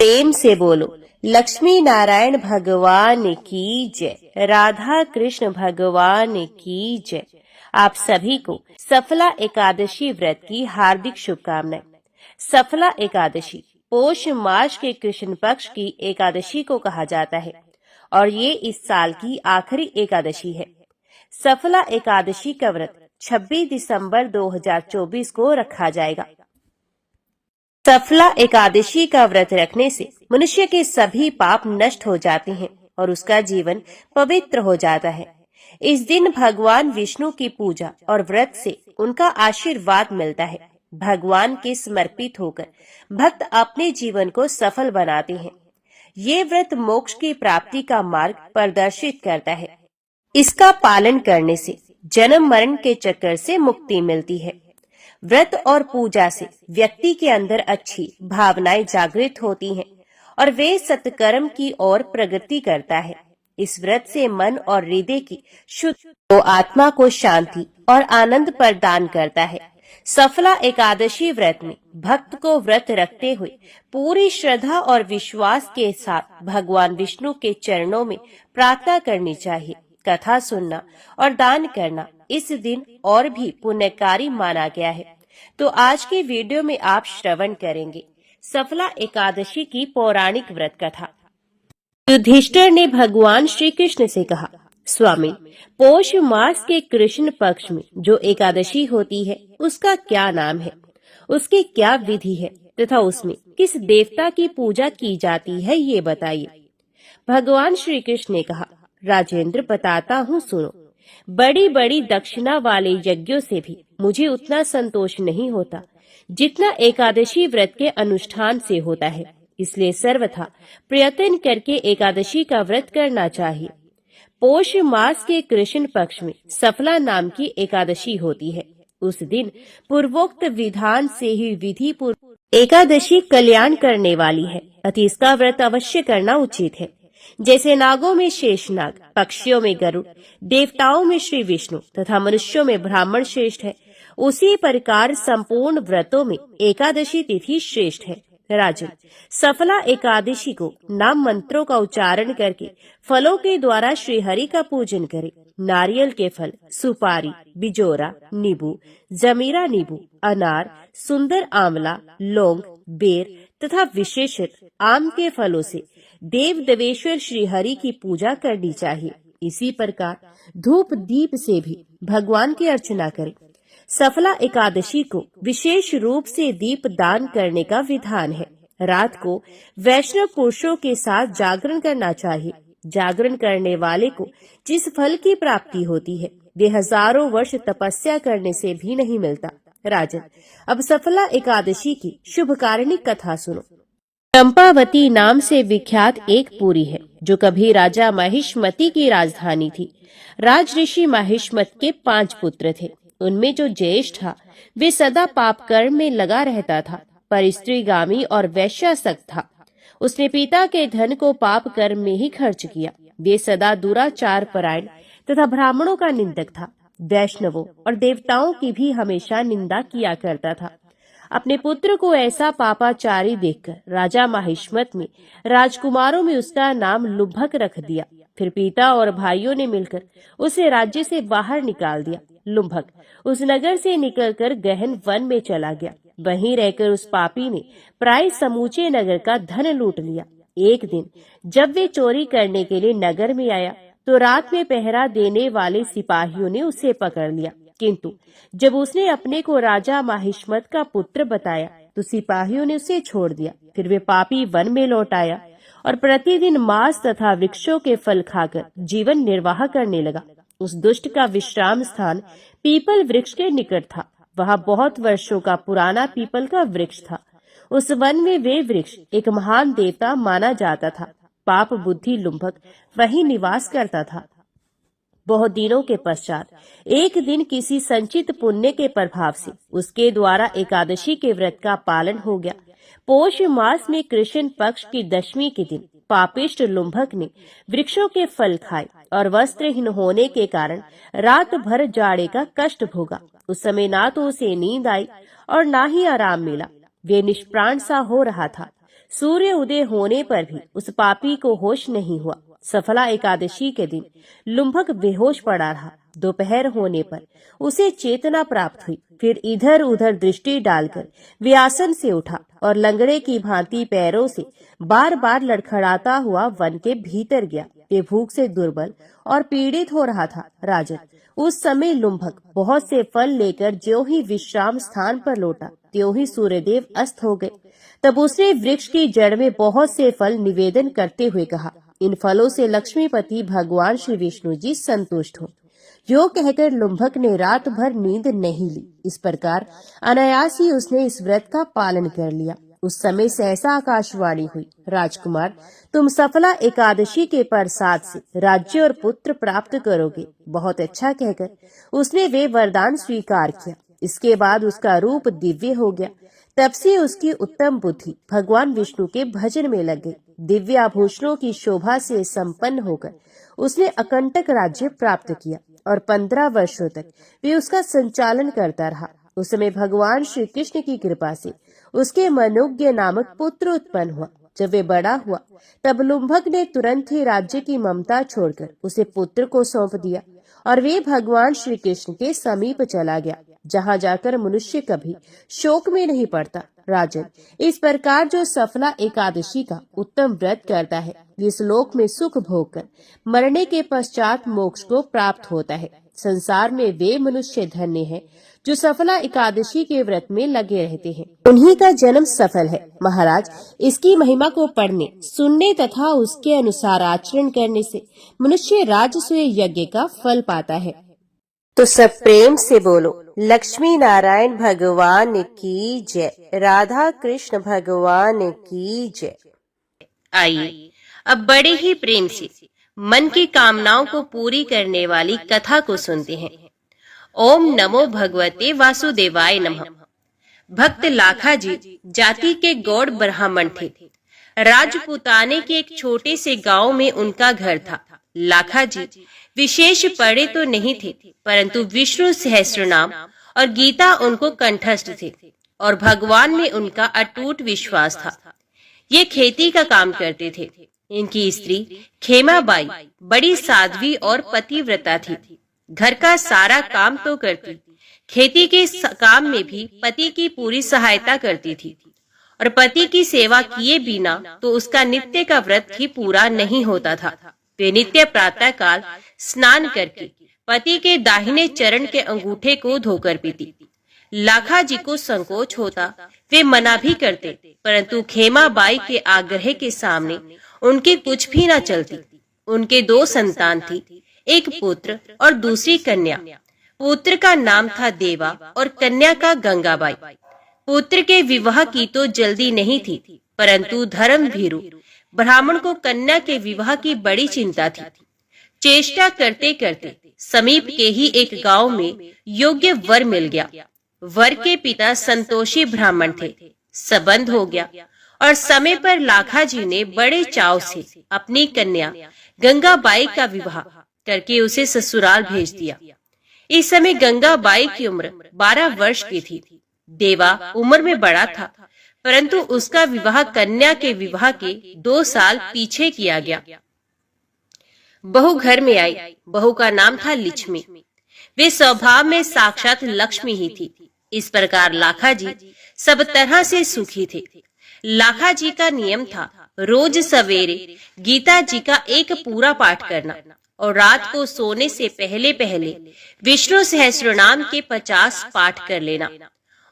प्रेम से बोलो लक्ष्मी नारायण भगवान की जय, राधा कृष्ण भगवान की जय। आप सभी को सफला एकादशी व्रत की हार्दिक शुभकामनाएं। सफला एकादशी पोष मास के कृष्ण पक्ष की एकादशी को कहा जाता है और ये इस साल की आखिरी एकादशी है। सफला एकादशी का व्रत 26 दिसंबर 2024 को रखा जाएगा। सफला एकादशी का व्रत रखने से मनुष्य के सभी पाप नष्ट हो जाते हैं और उसका जीवन पवित्र हो जाता है। इस दिन भगवान विष्णु की पूजा और व्रत से उनका आशीर्वाद मिलता है। भगवान के समर्पित होकर भक्त अपने जीवन को सफल बनाते हैं। ये व्रत मोक्ष की प्राप्ति का मार्ग प्रदर्शित करता है। इसका पालन करने से जन्म मरण के चक्कर से मुक्ति मिलती है। व्रत और पूजा से व्यक्ति के अंदर अच्छी भावनाएं जागृत होती हैं और वे सत्कर्म की ओर प्रगति करता है। इस व्रत से मन और हृदय की शुद्ध तो आत्मा को शांति और आनंद प्रदान करता है। सफला एकादशी व्रत में भक्त को व्रत रखते हुए पूरी श्रद्धा और विश्वास के साथ भगवान विष्णु के चरणों में प्रार्थना करनी चाहिए। कथा सुनना और दान करना इस दिन और भी पुण्यकारी माना गया है। तो आज के वीडियो में आप श्रवण करेंगे सफला एकादशी की पौराणिक व्रत कथा। युधिष्ठिर ने भगवान श्री कृष्ण से कहा, स्वामी, पौष मास के कृष्ण पक्ष में जो एकादशी होती है उसका क्या नाम है, उसकी क्या विधि है तथा उसमें किस देवता की पूजा की जाती है, ये बताइए। भगवान श्री कृष्ण ने कहा, राजेंद्र, बताता हूँ, सुनो। बड़ी बड़ी दक्षिणा वाले यज्ञों से भी मुझे उतना संतोष नहीं होता जितना एकादशी व्रत के अनुष्ठान से होता है। इसलिए सर्वथा प्रयत्न करके एकादशी का व्रत करना चाहिए। पौष मास के कृष्ण पक्ष में सफला नाम की एकादशी होती है। उस दिन पूर्वोक्त विधान से ही विधि पूर्वक एकादशी कल्याण करने वाली है, अतः इसका व्रत अवश्य करना उचित है। जैसे नागों में शेषनाग, पक्षियों में गरुड़, देवताओं में श्री विष्णु तथा मनुष्यों में ब्राह्मण श्रेष्ठ है, उसी प्रकार संपूर्ण व्रतों में एकादशी तिथि श्रेष्ठ है। राजन, सफला एकादशी को नाम मंत्रों का उच्चारण करके फलों के द्वारा श्री हरि का पूजन करें। नारियल के फल, सुपारी, बिजोरा, नींबू, जमीरा नींबू, अनार, सुंदर आंवला, लौंग, बेर तथा विशेषत आम के फलों से देव देवेश्वर श्री हरि की पूजा करनी चाहिए। इसी प्रकार धूप दीप से भी भगवान की अर्चना करें। सफला एकादशी को विशेष रूप से दीप दान करने का विधान है। रात को वैष्णव पुरुषों के साथ जागरण करना चाहिए। जागरण करने वाले को जिस फल की प्राप्ति होती है वे हजारों वर्ष तपस्या करने से भी नहीं मिलता। राजन, अब सफला एकादशी की शुभकारिणी कथा सुनो। चंपावती नाम से विख्यात एक पुरी है जो कभी राजा महिष्मति की राजधानी थी। राज ऋषि महिष्मत के 5 पुत्र थे। उनमें जो ज्येष्ठ था वे सदा पाप कर्म में लगा रहता था, पर स्त्रीगामी और वैश्यासक्त था। उसने पिता के धन को पाप कर्म में ही खर्च किया। वे सदा दुराचार परायण तथा ब्राह्मणों का निंदक था। वैष्णवों और देवताओं की भी हमेशा निंदा किया करता था। अपने पुत्र को ऐसा पापाचारी देखकर राजा महिष्मत ने राजकुमारों में उसका नाम लुब्भक रख दिया। फिर पिता और भाइयों ने मिलकर उसे राज्य से बाहर निकाल दिया। लुब्भक उस नगर से निकलकर गहन वन में चला गया। वहीं रहकर उस पापी ने प्राय समूचे नगर का धन लूट लिया। एक दिन जब वे चोरी करने के लिए नगर में आया तो रात में पहरा देने वाले सिपाहियों ने उसे पकड़ लिया, किंतु जब उसने अपने को राजा महिष्मत का पुत्र बताया तो सिपाहियों ने उसे छोड़ दिया। फिर वे पापी वन में लौट आया और प्रतिदिन मांस तथा वृक्षों के फल खाकर जीवन निर्वाह करने लगा। उस दुष्ट का विश्राम स्थान पीपल वृक्ष के निकट था। वहाँ बहुत वर्षों का पुराना पीपल का वृक्ष था। उस वन में वे वृक्ष एक महान देवता माना जाता था। पाप बुद्धि लुम्भक वहीं निवास करता था। बहुत दिनों के पश्चात एक दिन किसी संचित पुण्य के प्रभाव से उसके द्वारा एकादशी के व्रत का पालन हो गया। पौष मास में कृष्ण पक्ष की दशमी के दिन पापिष्ट लुम्भक ने वृक्षों के फल खाए और वस्त्रहीन होने के कारण रात भर जाड़े का कष्ट भोगा। उस समय ना तो उसे नींद आई और ना ही आराम मिला। वे निष्प्राण सा हो रहा था। सूर्य उदय होने पर भी उस पापी को होश नहीं हुआ। सफला एकादशी के दिन लुम्भक बेहोश पड़ा रहा। दोपहर होने पर उसे चेतना प्राप्त हुई। फिर इधर उधर दृष्टि डालकर वे आसन से उठा और लंगड़े की भांति पैरों से बार बार लड़खड़ाता हुआ वन के भीतर गया। वे भूख से दुर्बल और पीड़ित हो रहा था। राजन, उस समय लुम्भक बहुत से फल लेकर ज्यों ही विश्राम स्थान पर लौटा त्यों ही सूर्यदेव अस्त हो गए। तब उसने वृक्ष की जड़ में बहुत से फल निवेदन करते हुए कहा, इन फलों से लक्ष्मीपति भगवान श्री विष्णु जी संतुष्ट हो। यो कहकर लुम्भक ने रात भर नींद नहीं ली। इस प्रकार अनायास ही उसने इस व्रत का पालन कर लिया। उस समय सहसा आकाशवाणी हुई, राजकुमार, तुम सफला एकादशी के प्रसाद से राज्य और पुत्र प्राप्त करोगे। बहुत अच्छा कहकर उसने वे वरदान स्वीकार किया। इसके बाद उसका रूप दिव्य हो गया। तब से उसकी उत्तम बुद्धि भगवान विष्णु के भजन में लग गई। दिव्य आभूषणों की शोभा से संपन्न होकर उसने अकंटक राज्य प्राप्त किया और 15 वर्षों तक वे उसका संचालन करता रहा। उस समय भगवान श्री कृष्ण की कृपा से उसके मनोज्ञ नामक पुत्र उत्पन्न हुआ। जब वे बड़ा हुआ तब लुम्भक ने तुरंत ही राज्य की ममता छोड़कर उसे पुत्र को सौंप दिया और वे भगवान श्री कृष्ण के समीप चला गया, जहाँ जाकर मनुष्य कभी शोक में नहीं पड़ता। राजन, इस प्रकार जो सफला एकादशी का उत्तम व्रत करता है, इस लोक में सुख भोग कर मरने के पश्चात मोक्ष को प्राप्त होता है। संसार में वे मनुष्य धन्य हैं जो सफला एकादशी के व्रत में लगे रहते हैं। उन्हीं का जन्म सफल है। महाराज, इसकी महिमा को पढ़ने, सुनने तथा उसके अनुसार आचरण करने से मनुष्य राजसूय यज्ञ का फल पाता है। तो सब प्रेम से बोलो, लक्ष्मी नारायण भगवान की जय, राधा कृष्ण भगवान की जय। आइए अब बड़े ही प्रेम से मन की कामनाओं को पूरी करने वाली कथा को सुनते हैं। ओम नमो भगवते वासुदेवाय नमः। भक्त लाखा जी जाति के गौड़ ब्राह्मण थे। राजपुताने के एक छोटे से गांव में उनका घर था। लाखा जी विशेष पढ़े तो नहीं थे, परंतु विष्णु सहस्त्रनाम और गीता उनको कंठस्थ थे और भगवान में उनका अटूट विश्वास था। ये खेती का काम करते थे। इनकी स्त्री खेमाबाई बड़ी साध्वी और पतिव्रता थी। घर का सारा काम तो करती, खेती के काम में भी पति की पूरी सहायता करती थी और पति की सेवा किए बिना तो उसका नित्य का व्रत ही पूरा नहीं होता था। वे नित्य प्रातः काल स्नान करके पति के दाहिने चरण के अंगूठे को धोकर पीती। लाखा जी को संकोच होता, वे मना भी करते, परंतु खेमाबाई के आग्रह के सामने उनकी कुछ भी न चलती। उनके 2 संतान थी, एक पुत्र और दूसरी कन्या। पुत्र का नाम था देवा और कन्या का गंगाबाई। पुत्र के विवाह की तो जल्दी नहीं थी, परंतु धर्म भीरू ब्राह्मण को कन्या के विवाह की बड़ी चिंता थी। चेष्टा करते करते समीप के ही एक गांव में योग्य वर मिल गया। वर के पिता संतोषी ब्राह्मण थे। संबंध हो गया और समय पर लाखा जी ने बड़े चाव से अपनी कन्या गंगाबाई का विवाह करके उसे ससुराल भेज दिया। इस समय गंगाबाई की उम्र 12 वर्ष की थी। देवा उम्र में बड़ा था, परंतु उसका विवाह कन्या के विवाह के 2 साल पीछे किया गया। बहू घर में आई। बहू का नाम था लक्ष्मी। वे स्वभाव में साक्षात लक्ष्मी ही थी। इस प्रकार लाखा जी सब तरह से सुखी थे। लाखा जी का नियम था रोज सवेरे गीता जी का एक पूरा पाठ करना और रात को सोने से पहले पहले विष्णु सहस्त्रनाम के 50 पाठ कर लेना।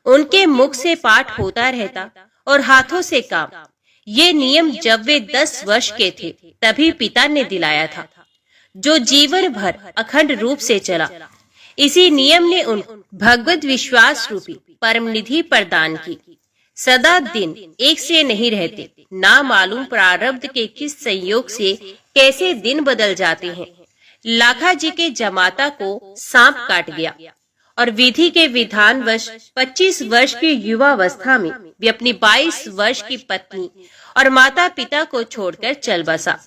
उनके मुख से पाठ होता रहता और हाथों से काम। ये नियम जब वे 10 वर्ष के थे तभी पिता ने दिलाया था, जो जीवन भर अखंड रूप से चला। इसी नियम ने उन भगवत विश्वास रूपी परम निधि प्रदान की। सदा दिन एक से नहीं रहते, ना मालूम प्रारब्ध के किस संयोग से कैसे दिन बदल जाते हैं। लाखा जी के जमाता को सांप काट गया और विधि के विधानवश 25 वर्ष की युवावस्था में वे अपनी 22 वर्ष की पत्नी और माता पिता को छोड़कर चल बसा।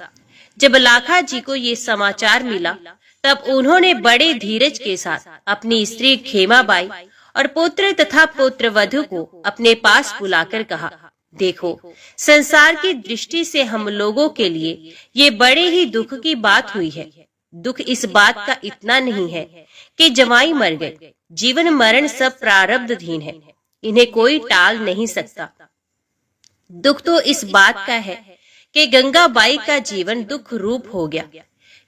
जब लाखा जी को ये समाचार मिला तब उन्होंने बड़े धीरज के साथ अपनी स्त्री खेमाबाई और पुत्र तथा पुत्रवधू को अपने पास बुलाकर कहा, देखो, संसार की दृष्टि से हम लोगों के लिए ये बड़े ही दुख की बात हुई है। दुख इस बात का इतना नहीं है कि जवाई मर गए। जीवन मरण सब प्रारब्धधीन है, इन्हें कोई टाल नहीं सकता। दुख तो इस बात का है कि गंगाबाई का जीवन दुख रूप हो गया।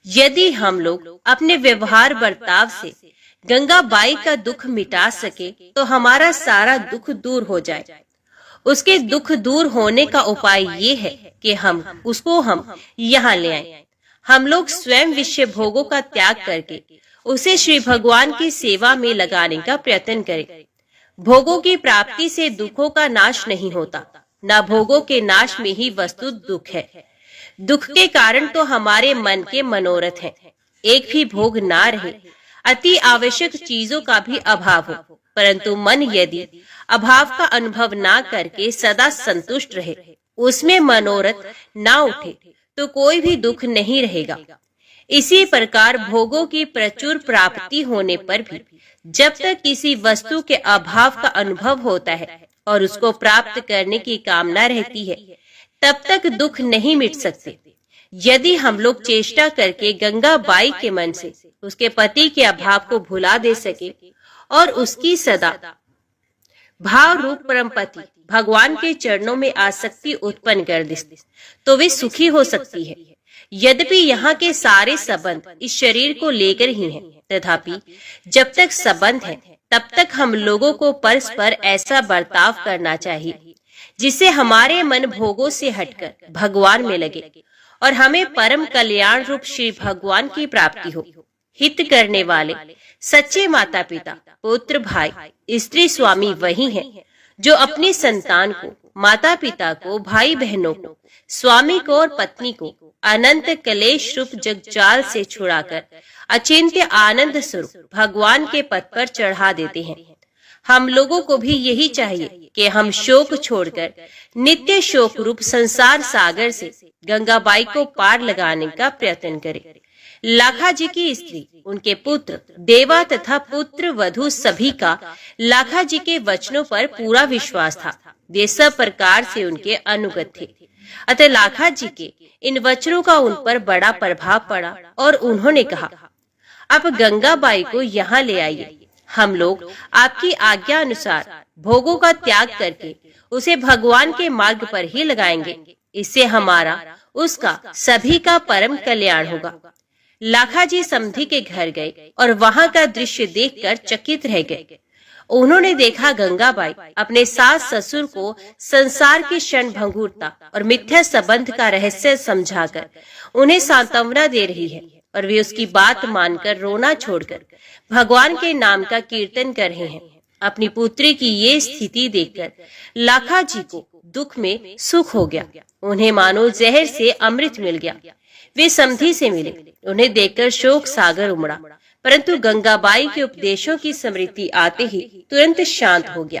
यदि हम लोग अपने व्यवहार बर्ताव से गंगाबाई का दुख मिटा सके तो हमारा सारा दुख दूर हो जाए। उसके दुख दूर होने का उपाय ये है कि हम यहाँ ले आए। हम लोग स्वयं विषय भोगों का त्याग करके उसे श्री भगवान की सेवा में लगाने का प्रयत्न करें। भोगों की प्राप्ति से दुखों का नाश नहीं होता, न भोगों के नाश में ही वस्तु दुख है। दुख के कारण तो हमारे मन के मनोरथ हैं। एक भी भोग ना रहे, अति आवश्यक चीजों का भी अभाव हो, परंतु मन यदि अभाव का अनुभव ना करके सदा संतुष्ट रहे, उसमें मनोरथ ना उठे, तो कोई भी दुख नहीं रहेगा। इसी प्रकार भोगों की प्रचुर प्राप्ति होने पर भी जब तक किसी वस्तु के अभाव का अनुभव होता है और उसको प्राप्त करने की कामना रहती है, तब तक दुख नहीं मिट सकते। यदि हम लोग चेष्टा करके गंगाबाई के मन से उसके पति के अभाव को भुला दे सके और उसकी सदा भाव रूप परमपति भगवान के चरणों में आसक्ति उत्पन्न कर दे, तो वे सुखी हो सकती है। यद्यपि यहाँ के सारे संबंध इस शरीर को लेकर ही हैं, तथापि जब तक संबंध है तब तक हम लोगों को परस्पर ऐसा बर्ताव करना चाहिए जिससे हमारे मन भोगों से हटकर भगवान में लगे और हमें परम कल्याण रूप श्री भगवान की प्राप्ति हो। हित करने वाले सच्चे माता पिता, पुत्र, भाई, स्त्री, स्वामी वही हैं जो अपनी संतान को, माता पिता को, भाई बहनों को, स्वामी को और पत्नी को अनंत कलेश रूप जगजाल से छुड़ाकर अचिंत्य आनंद स्वरूप भगवान के पद पर चढ़ा देते हैं। हम लोगों को भी यही चाहिए कि हम शोक छोड़कर नित्य शोक रूप संसार सागर से गंगाबाई को पार लगाने का प्रयत्न करें। लाखा जी की स्त्री, उनके पुत्र, देवा तथा पुत्र वधु सभी का लाखा जी के वचनों पर पूरा विश्वास था। वे सब प्रकार से उनके अनुगत थे, अतः लाखा जी के इन वचनों का उन पर बड़ा प्रभाव पड़ा और उन्होंने कहा, अब गंगाबाई को यहाँ ले आइए। हम लोग आपकी आज्ञा अनुसार भोगों का त्याग करके उसे भगवान के मार्ग पर ही लगाएंगे। इससे हमारा, उसका, सभी का परम कल्याण होगा। लाखा जी समधी के घर गए और वहाँ का दृश्य देखकर चकित रह गए। उन्होंने देखा गंगाबाई अपने सास ससुर को संसार की क्षण भंगुरता और मिथ्या संबंध का रहस्य समझाकर उन्हें सांत्वना दे रही है और वे उसकी बात मानकर रोना छोड़कर भगवान के नाम का कीर्तन कर रहे हैं। अपनी पुत्री की ये स्थिति देखकर लाखा जी को दुख में सुख हो गया। उन्हें मानो जहर से अमृत मिल गया। वे समधी से मिले, उन्हें देखकर शोक सागर उमड़ा, परंतु गंगाबाई के उपदेशों की स्मृति आते ही तुरंत शांत हो गया।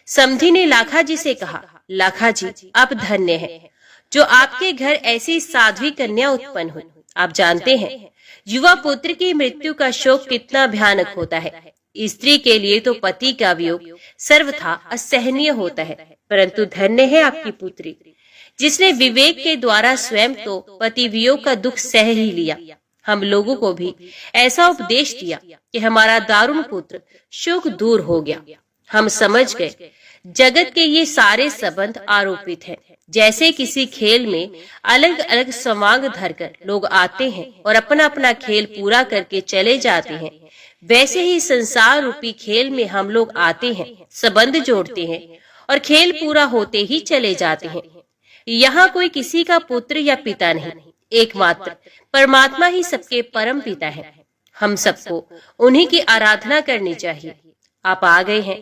समधी ने लाखा जी से कहा, लाखा जी, आप धन्य हैं जो आपके घर ऐसी साध्वी कन्या उत्पन्न हुई। आप जानते हैं युवा पुत्र की मृत्यु का शोक कितना भयानक होता है। स्त्री के लिए तो पति का वियोग सर्वथा असहनीय होता है, परंतु धन्य है आपकी पुत्री जिसने विवेक के द्वारा स्वयं तो पति वियोग का दुख सह ही लिया। हम लोगों को भी ऐसा उपदेश दिया कि हमारा दारुण पुत्र शोक दूर हो गया। हम समझ गए जगत के ये सारे संबंध आरोपित हैं। जैसे किसी खेल में अलग अलग समांग धरकर लोग आते हैं और अपना अपना खेल पूरा करके चले जाते हैं, वैसे ही संसार रूपी खेल में हम लोग आते हैं, संबंध जोड़ते हैं और खेल पूरा होते ही चले जाते हैं। यहाँ कोई किसी का पुत्र या पिता नहीं, एकमात्र परमात्मा ही सबके परम पिता है। हम सबको उन्हीं की आराधना करनी चाहिए। आप आ गए हैं,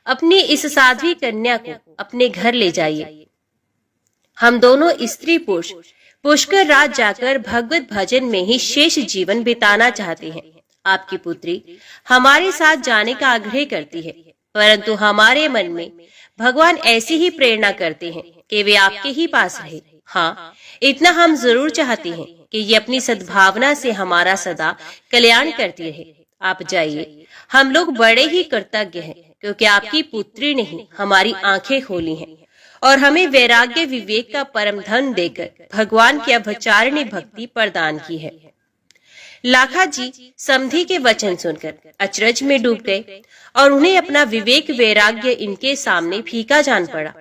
अपनी इस साध्वी कन्या को अपने घर ले जाइए। हम दोनों स्त्री पुरुष पुष्कर राज जाकर भगवत भजन में ही शेष जीवन बिताना चाहते हैं। आपकी पुत्री हमारे साथ जाने का आग्रह करती है, परंतु हमारे मन में भगवान ऐसी ही प्रेरणा करते हैं कि वे आपके ही पास रहे। हाँ, इतना हम जरूर चाहते हैं कि ये अपनी सद्भावना से हमारा सदा कल्याण करती रहे। आप जाइए, हम लोग बड़े ही कृतज्ञ हैं क्योंकि आपकी पुत्री ने ही हमारी आंखें खोली हैं और हमें वैराग्य विवेक का परम धन देकर भगवान की अभचारिणी भक्ति प्रदान की है। लाखा जी समधी के वचन सुनकर अचरज में डूब गए और उन्हें अपना विवेक वैराग्य इनके सामने फीका जान पड़ा।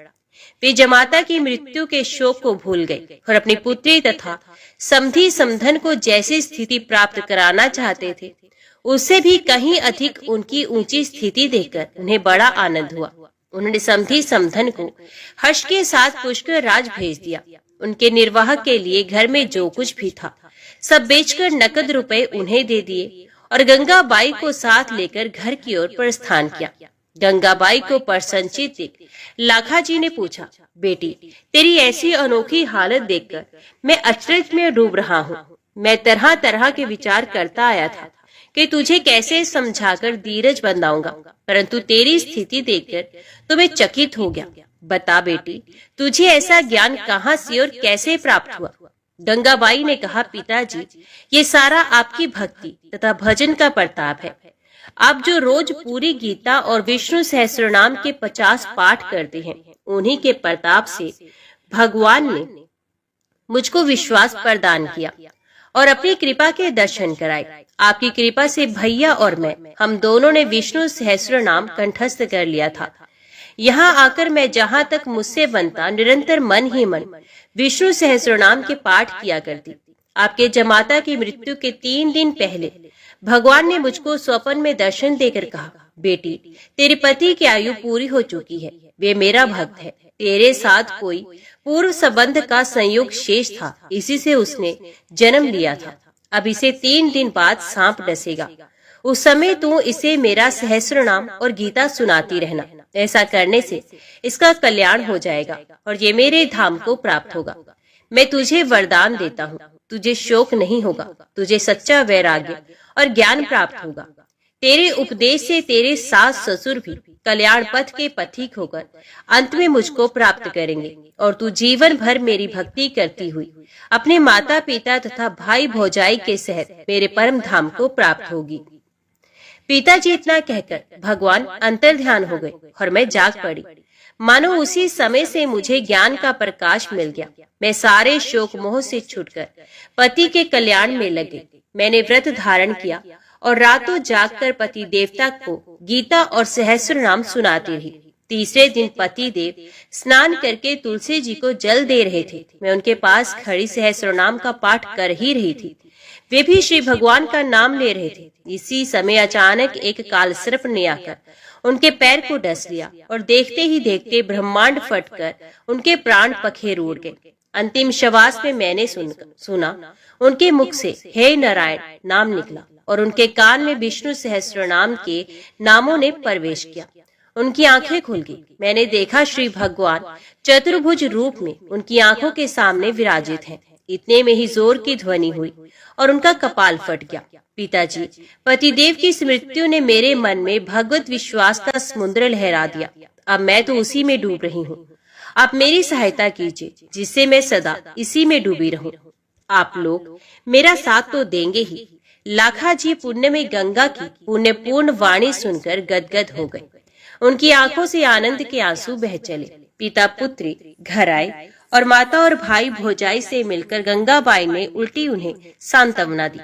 वे जमाता की मृत्यु के शोक को भूल गए और अपनी पुत्री तथा समधी समधन को जैसी स्थिति प्राप्त कराना चाहते थे उससे भी कहीं अधिक उनकी ऊंची स्थिति देखकर उन्हें बड़ा आनंद हुआ। उन्होंने समधी समधन को हर्ष के साथ पुष्कर राज भेज दिया। उनके निर्वाह के लिए घर में जो कुछ भी था सब बेचकर नकद रुपए उन्हें दे दिए और गंगाबाई को साथ लेकर घर की ओर प्रस्थान किया। गंगाबाई को प्रसन्नचित देख लाखा जी ने पूछा, बेटी तेरी ऐसी अनोखी हालत देखकर मैं अचरज में डूब रहा हूँ। मैं तरह तरह के विचार करता आया था कि तुझे कैसे समझाकर धीरज बंधाऊंगा, परंतु तेरी स्थिति देखकर तो मैं चकित हो गया। बता बेटी तुझे ऐसा ज्ञान कहाँ से और कैसे प्राप्त हुआ? गंगाबाई ने कहा, पिताजी ये सारा आपकी भक्ति तथा भजन का प्रताप है। आप जो रोज पूरी गीता और विष्णु सहस्त्रनाम के 50 पाठ करते हैं उन्हीं के प्रताप से भगवान ने मुझको विश्वास प्रदान किया और अपनी कृपा के दर्शन कराए। आपकी कृपा से भैया और मैं हम दोनों ने विष्णु सहस्त्रनाम कंठस्थ कर लिया था। यहाँ आकर मैं जहाँ तक मुझसे बनता निरंतर मन ही मन विष्णु सहस्त्रनाम के पाठ किया करती। आपके जमाता की मृत्यु के 3 दिन पहले भगवान ने मुझको स्वप्न में दर्शन देकर कहा, बेटी तेरे पति की आयु पूरी हो चुकी है, वे मेरा भक्त है। तेरे साथ कोई पूर्व संबंध का संयोग शेष था, इसी से उसने जन्म लिया था। अब इसे 3 दिन बाद सांप डसेगा, उस समय तू इसे मेरा सहस्त्रनाम और गीता सुनाती रहना। ऐसा करने से इसका कल्याण हो जाएगा और ये मेरे धाम को प्राप्त होगा। मैं तुझे वरदान देता हूँ, तुझे शोक नहीं होगा, तुझे सच्चा वैराग्य और ज्ञान प्राप्त होगा। तेरे उपदेश से तेरे सास ससुर भी कल्याण पथ के पथिक होकर अंत में मुझको प्राप्त करेंगे और तू जीवन भर मेरी भक्ति करती हुई अपने माता पिता तथा भाई भौजाई के सहित मेरे परम धाम को प्राप्त होगी। पिताजी इतना कहकर भगवान अंतर ध्यान हो गए और मैं जाग पड़ी। मानो उसी समय से मुझे ज्ञान का प्रकाश मिल गया। मैं सारे शोक मोह से छूटकर पति के कल्याण में लगे। मैंने व्रत धारण किया और रातों जागकर पति देवता को गीता और सहस्त्र नाम सुनाती रही। तीसरे दिन पति देव स्नान करके तुलसी जी को जल दे रहे थे। मैं उनके पास खड़ी सहस्त्र नाम का पाठ कर ही रही थी। वे भी श्री भगवान का नाम ले रहे थे। इसी समय अचानक एक काल सर्प ने आकर उनके पैर को डस लिया और देखते ही देखते ब्रह्मांड फटकर उनके प्राण पखेर उड़ गए। अंतिम श्वास में मैंने सुना उनके मुख से हे नारायण नाम निकला और उनके कान में विष्णु सहस्त्र नाम के नामों ने प्रवेश किया। उनकी आंखें खुल गई। मैंने देखा श्री भगवान चतुर्भुज रूप में उनकी आंखों के सामने विराजित हैं। इतने में ही जोर की ध्वनि हुई और उनका कपाल फट गया। पिताजी पतिदेव की मृत्यु ने मेरे मन में भगवत विश्वास का समुद्र लहरा दिया। अब मैं तो उसी में डूब रही हूँ। आप मेरी सहायता कीजिए जिससे मैं सदा इसी में डूबी रहूं। आप लोग मेरा साथ तो देंगे ही। लाखा जी पुण्य में गंगा की पुण्यपूर्ण वाणी सुनकर गदगद हो गए। उनकी आंखों से आनंद के आंसू बह चले। पिता पुत्री घर आए और माता और भाई भौजाई से मिलकर गंगाबाई ने उल्टी उन्हें सांत्वना दी।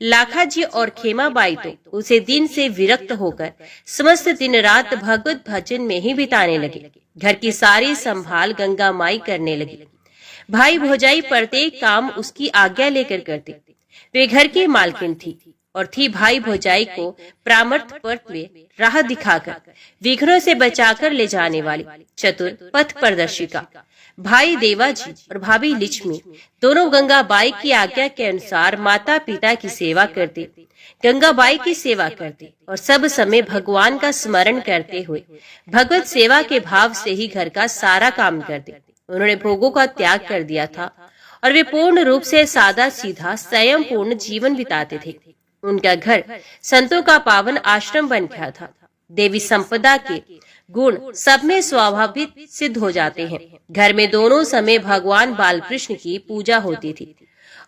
लाखा जी और खेमाबाई तो उसे दिन से विरक्त होकर समस्त दिन रात भगवत भजन में ही बिताने लगे। घर की सारी संभाल गंगा माई करने लगी। भाई भौजाई प्रत्येक काम उसकी आज्ञा लेकर करते। वे घर की मालकिन थी और थी भाई भौजाई को प्रामर्थ पथ में राह दिखाकर विघ्नों से बचाकर ले जाने वाली चतुर पथ प्रदर्शिका। भाई देवाजी और भाभी लक्ष्मी दोनों गंगाबाई की आज्ञा के अनुसार माता पिता की सेवा करते, गंगाबाई की सेवा करते और सब समय भगवान का स्मरण करते हुए भगवत सेवा के भाव से ही घर का सारा काम करते। उन्होंने भोगों का त्याग कर दिया था और वे पूर्ण रूप से सादा सीधा संयम पूर्ण जीवन बिताते थे। उनका घर संतों का पावन आश्रम बन गया था। देवी संपदा के गुण सब में स्वाभाविक सिद्ध हो जाते हैं। घर में दोनों समय भगवान बालकृष्ण की पूजा होती थी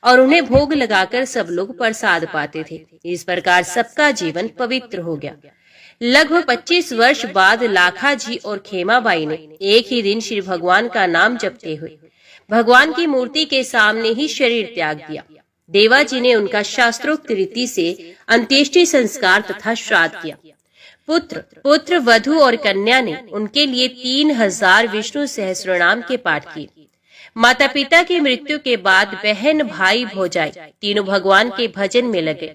और उन्हें भोग लगाकर सब लोग प्रसाद पाते थे। इस प्रकार सबका जीवन पवित्र हो गया। लगभग 25 वर्ष बाद लाखा जी और खेमाबाई ने एक ही दिन श्री भगवान का नाम जपते हुए भगवान की मूर्ति के सामने ही शरीर त्याग दिया। देवाजी ने उनका शास्त्रोक्त रीति से अंत्येष्टि संस्कार तथा श्राद्ध किया। पुत्र, वधू और कन्या ने उनके लिए 3000 विष्णु सहस्रनाम के पाठ किए। माता पिता की मृत्यु के बाद बहन, भाई, भौजाई तीनों भगवान के भजन में लगे।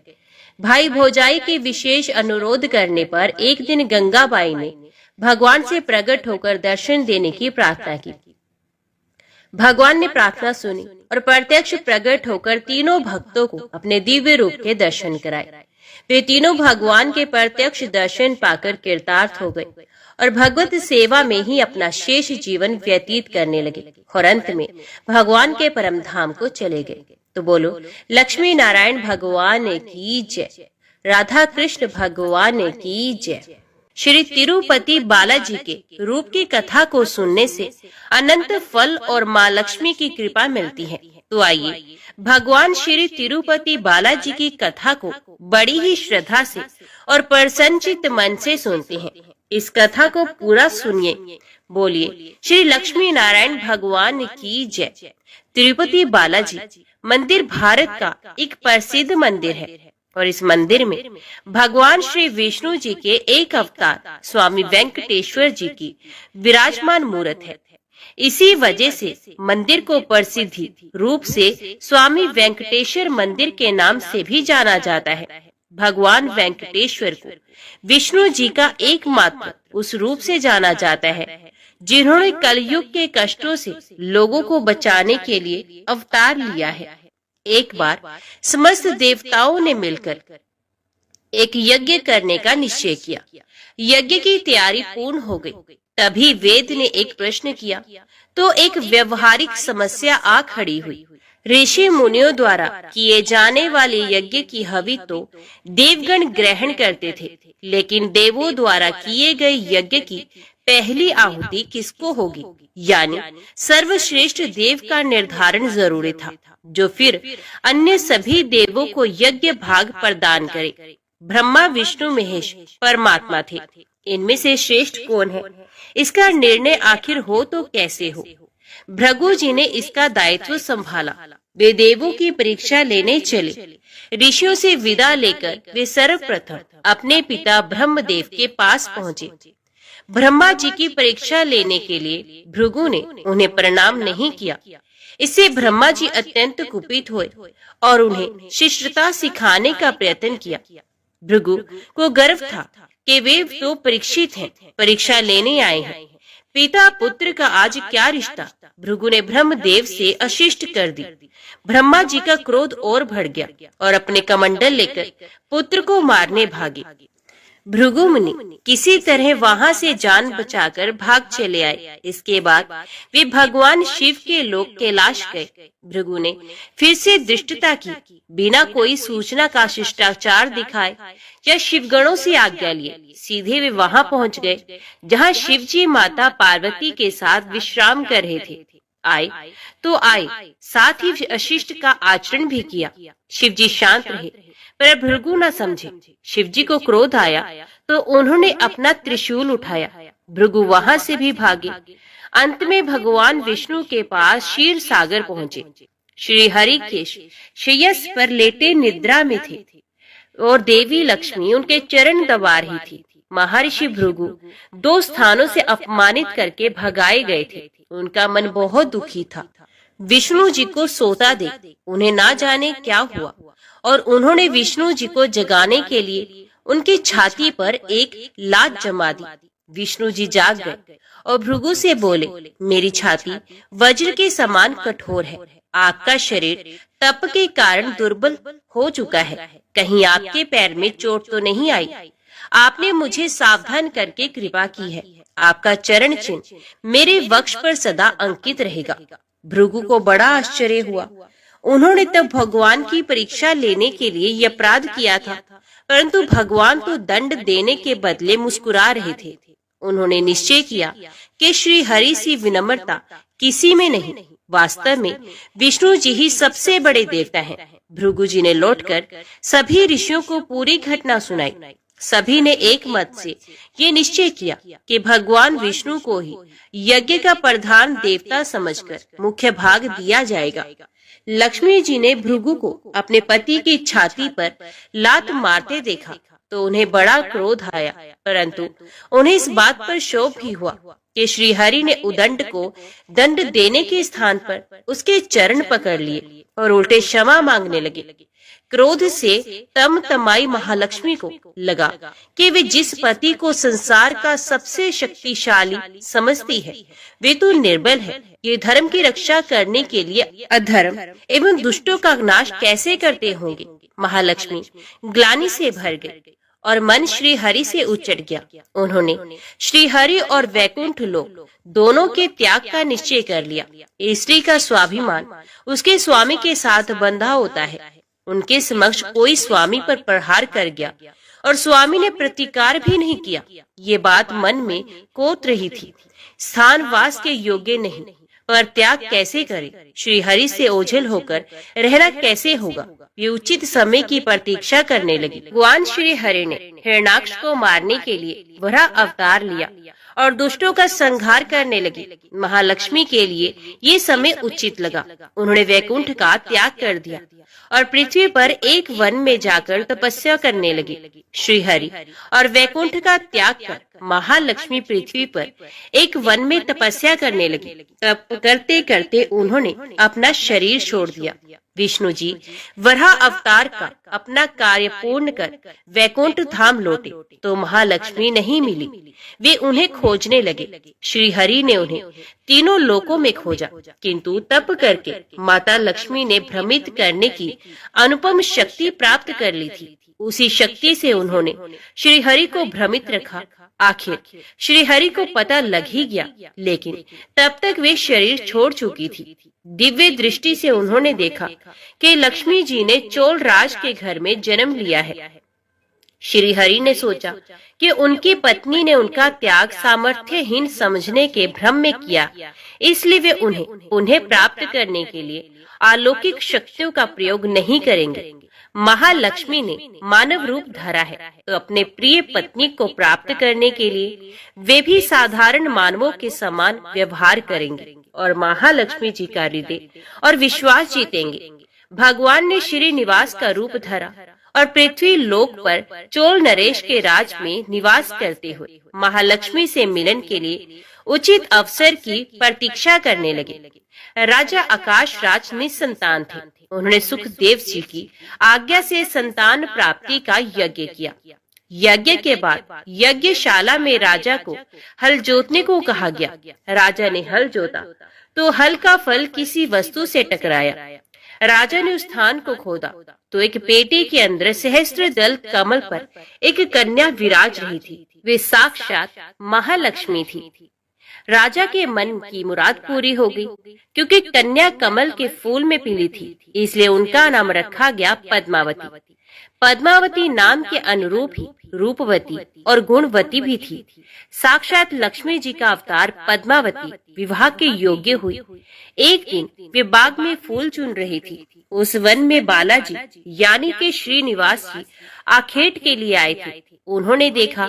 भाई भौजाई के विशेष अनुरोध करने पर एक दिन गंगाबाई ने भगवान से प्रकट होकर दर्शन देने की प्रार्थना की। भगवान ने प्रार्थना सुनी और प्रत्यक्ष प्रकट होकर तीनों भक्तों को अपने दिव्य रूप के दर्शन कराए। वे तीनों भगवान के प्रत्यक्ष दर्शन पाकर कृतार्थ हो गए और भगवत सेवा में ही अपना शेष जीवन व्यतीत करने लगे और अंत में भगवान के परम धाम को चले गए। तो बोलो लक्ष्मी नारायण भगवान की जय, राधा कृष्ण भगवान की जय। श्री तिरुपति बालाजी के रूप की कथा को सुनने से अनंत फल और माँ लक्ष्मी की कृपा मिलती है। तो आइए भगवान श्री तिरुपति बालाजी की कथा को बड़ी ही श्रद्धा से और प्रसन्नचित्त मन से सुनते हैं। इस कथा को पूरा सुनिए। बोलिए श्री लक्ष्मी नारायण भगवान की जय। तिरुपति बालाजी मंदिर भारत का एक प्रसिद्ध मंदिर है और इस मंदिर में भगवान श्री विष्णु जी के एक अवतार स्वामी वेंकटेश्वर जी की विराजमान मूर्त है। इसी वजह से मंदिर को प्रसिद्धि रूप से स्वामी वेंकटेश्वर मंदिर के नाम से भी जाना जाता है। भगवान वेंकटेश्वर को विष्णु जी का एकमात्र उस रूप से जाना जाता है जिन्होंने कलयुग के कष्टों से लोगों को बचाने के लिए अवतार लिया है। एक बार समस्त देवताओं ने मिलकर एक यज्ञ करने का निश्चय किया। यज्ञ की तैयारी पूर्ण हो गई। तभी वेद ने एक प्रश्न किया तो एक व्यवहारिक समस्या आ खड़ी हुई। ऋषि मुनियों द्वारा किए जाने वाले यज्ञ की हवि तो देवगण ग्रहण करते थे, लेकिन देवों द्वारा किए गए यज्ञ की पहली आहुति किसको होगी, यानी सर्वश्रेष्ठ देव का निर्धारण जरूरी था, जो फिर अन्य सभी देवों को यज्ञ भाग प्रदान करे। ब्रह्मा, विष्णु, महेश परमात्मा थे। इनमें से श्रेष्ठ कौन है, इसका निर्णय आखिर हो तो कैसे हो। भृगु जी ने इसका दायित्व संभाला। वे देवों की परीक्षा लेने चले। ऋषियों से विदा लेकर वे सर्वप्रथम अपने पिता ब्रह्मदेव के पास पहुँचे। ब्रह्मा जी की परीक्षा लेने के लिए भृगु ने उन्हें प्रणाम नहीं किया। इससे ब्रह्मा जी अत्यंत कुपित हुए और उन्हें शिष्टता सिखाने का प्रयत्न किया। भृगु को गर्व था कि वे तो परीक्षित हैं, परीक्षा लेने आए हैं। पिता पुत्र का आज क्या रिश्ता। भृगु ने ब्रह्मदेव से अशिष्ट कर दी। ब्रह्मा जी का क्रोध और बढ़ गया और अपने कमंडल लेकर पुत्र को मारने भागे। भृगु मुनि किसी तरह वहां से जान बचाकर भाग चले आए। इसके बाद वे भगवान शिव के लोक कैलाश गए। भृगु ने फिर से दृष्टता की, बिना कोई सूचना का शिष्टाचार दिखाए या शिवगणों से आज्ञा लिए सीधे वे वहां पहुंच गए जहां शिव जी माता पार्वती के साथ विश्राम कर रहे थे। आए तो आए, साथ ही अशिष्ट का आचरण भी किया। शिव जी शांत रहे, पर भृगु न समझे। शिव जी को क्रोध आया तो उन्होंने अपना त्रिशूल उठाया। भृगु वहां से भी भागे। अंत में भगवान विष्णु के पास क्षीर सागर पहुंचे। श्री हरि केश श्रेयस पर लेटे निद्रा में थे और देवी लक्ष्मी उनके चरण दबा रही थी। महर्षि भृगु 2 स्थानों से अपमानित करके भगाए गए थे। उनका मन बहुत दुखी था। विष्णु जी को सोता देख उन्हें ना जाने क्या हुआ और उन्होंने विष्णु जी को जगाने के लिए उनकी छाती पर एक लात जमा दी। विष्णु जी जाग गए और भृगु से बोले, मेरी छाती वज्र के समान कठोर है। आपका शरीर तप के कारण दुर्बल हो चुका है। कहीं आपके पैर में चोट तो नहीं आई? आपने मुझे सावधान करके कृपा की है। आपका चरण चिन्ह मेरे वक्ष पर सदा अंकित रहेगा। भृगु को बड़ा आश्चर्य हुआ। उन्होंने तब भगवान की परीक्षा लेने के लिए यह अपराध किया था, परंतु भगवान तो दंड देने के बदले मुस्कुरा रहे थे। उन्होंने निश्चय किया कि श्री हरि सी विनम्रता किसी में नहीं। वास्तव में विष्णु जी ही सबसे बड़े देवता हैं। भृगु जी ने लौटकर सभी ऋषियों को पूरी घटना सुनाई। सभी ने एक मत से ये निश्चय किया कि भगवान विष्णु को ही यज्ञ का प्रधान देवता समझकर मुख्य भाग दिया जाएगा। लक्ष्मी जी ने भृगु को अपने पति की छाती पर लात मारते देखा तो उन्हें बड़ा क्रोध आया, परंतु उन्हें इस बात पर शोभ भी हुआ कि श्री हरि ने उदंड को दंड देने के स्थान पर उसके चरण पकड़ लिए और उल्टे क्षमा मांगने लगे। क्रोध से तमतमाई महालक्ष्मी को लगा कि वे जिस पति को संसार का सबसे शक्तिशाली समझती है वे तो निर्बल है। ये धर्म की रक्षा करने के लिए अधर्म एवं दुष्टों का नाश कैसे करते होंगे। महालक्ष्मी ग्लानि से भर गई और मन श्री हरि से उचट गया। उन्होंने श्री हरि और वैकुंठ लोक दोनों के त्याग का निश्चय कर लिया। स्त्री का स्वाभिमान उसके स्वामी के साथ बंधा होता है। उनके समक्ष कोई स्वामी पर प्रहार कर गया और स्वामी ने प्रतिकार भी नहीं किया। ये बात मन में कोत रही थी। स्थान वास के योग्य नहीं, पर त्याग कैसे करे, श्री हरि से ओझल होकर रहना कैसे होगा। ये उचित समय की प्रतीक्षा करने लगी। भगवान श्री हरि ने हिरण्याक्ष को मारने के लिए वराह अवतार लिया और दुष्टों का संहार करने लगी। महालक्ष्मी के लिए ये समय उचित लगा। उन्होंने वैकुंठ का त्याग कर दिया और पृथ्वी पर एक वन में जाकर तपस्या करने लगी। श्री हरि और वैकुंठ का त्याग कर महालक्ष्मी पृथ्वी पर एक वन में तपस्या करने लगी। तप करते करते उन्होंने अपना शरीर छोड़ दिया। विष्णु जी वराह अवतार का अपना कार्य पूर्ण कर वैकुंठ धाम लौटे तो महालक्ष्मी नहीं मिली। वे उन्हें खोजने लगे। श्री हरि ने उन्हें तीनों लोकों में खोजा, किंतु तप करके माता लक्ष्मी ने भ्रमित करने की अनुपम शक्ति प्राप्त कर ली थी। उसी शक्ति से उन्होंने श्री हरि को भ्रमित रखा। आखिर श्री हरि को पता लग ही गया, लेकिन तब तक वे शरीर छोड़ चुकी थी। दिव्य दृष्टि से उन्होंने देखा कि लक्ष्मी जी ने चोल राज के घर में जन्म लिया है। श्री हरि ने सोचा कि उनकी पत्नी ने उनका त्याग सामर्थ्यहीन समझने के भ्रम में किया, इसलिए वे उन्हें प्राप्त करने के लिए अलौकिक शक्तियों का प्रयोग नहीं करेंगे। महालक्ष्मी ने मानव रूप धरा है तो अपने प्रिय पत्नी को प्राप्त करने के लिए वे भी साधारण मानवों के समान व्यवहार करेंगे और महालक्ष्मी जी का हृदय और विश्वास जीतेंगे। भगवान ने श्रीनिवास का रूप धरा और पृथ्वी लोक पर चोल नरेश के राज में निवास करते हुए महालक्ष्मी से मिलन के लिए उचित अवसर की प्रतीक्षा करने लगे। राजा आकाश राज निसंतान थे। उन्होंने सुखदेव जी की आज्ञा से संतान प्राप्ति का यज्ञ किया। यज्ञ के बाद यज्ञशाला में राजा को हल जोतने को कहा गया। राजा ने हल जोता तो हल का फल किसी वस्तु से टकराया। राजा ने उस स्थान को खोदा तो एक पेटी के अंदर सहस्त्र दल कमल पर एक कन्या विराज रही थी। वे साक्षात महालक्ष्मी थी। राजा के मन की मुराद पूरी हो गई, क्योंकि कन्या कमल के फूल में पीली थी, इसलिए उनका नाम रखा गया पद्मावती। पद्मावती नाम के अनुरूप ही रूपवती और गुणवती भी थी। साक्षात लक्ष्मी जी का अवतार पद्मावती विवाह के योग्य हुई। एक दिन वे बाग में फूल चुन रही थी। उस वन में बालाजी यानी के श्रीनिवास जी आखेट के लिए आए थे। उन्होंने देखा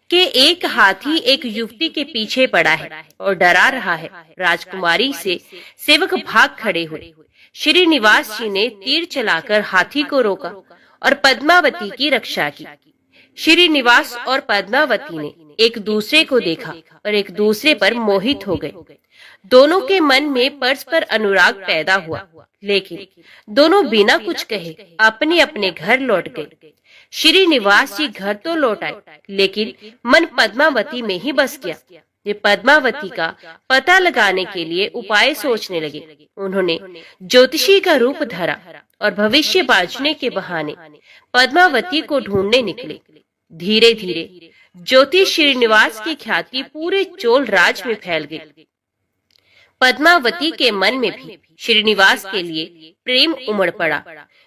कि एक हाथी एक युवती के पीछे पड़ा है और डरा रहा है। राजकुमारी से सेवक भाग खड़े हुए। श्रीनिवास जी ने तीर चलाकर हाथी को रोका और पद्मावती की रक्षा की। श्रीनिवास और पद्मावती ने एक दूसरे को देखा और एक दूसरे पर मोहित हो गए। दोनों के मन में परस्पर अनुराग पैदा हुआ, लेकिन दोनों बिना कुछ कहे अपने अपने घर लौट गए। श्रीनिवास जी घर तो लौट आए, लेकिन मन पद्मावती में ही बस गया। वे पद्मावती का पता लगाने के लिए उपाय सोचने लगे। उन्होंने ज्योतिषी का रूप धरा और भविष्य बांचने के बहाने पद्मावती को ढूंढने निकले। धीरे धीरे ज्योतिष श्रीनिवास की ख्याति पूरे चोल राज में फैल गई। पद्मावती के मन में भी श्रीनिवास के लिए प्रेम उमड़ पड़ा।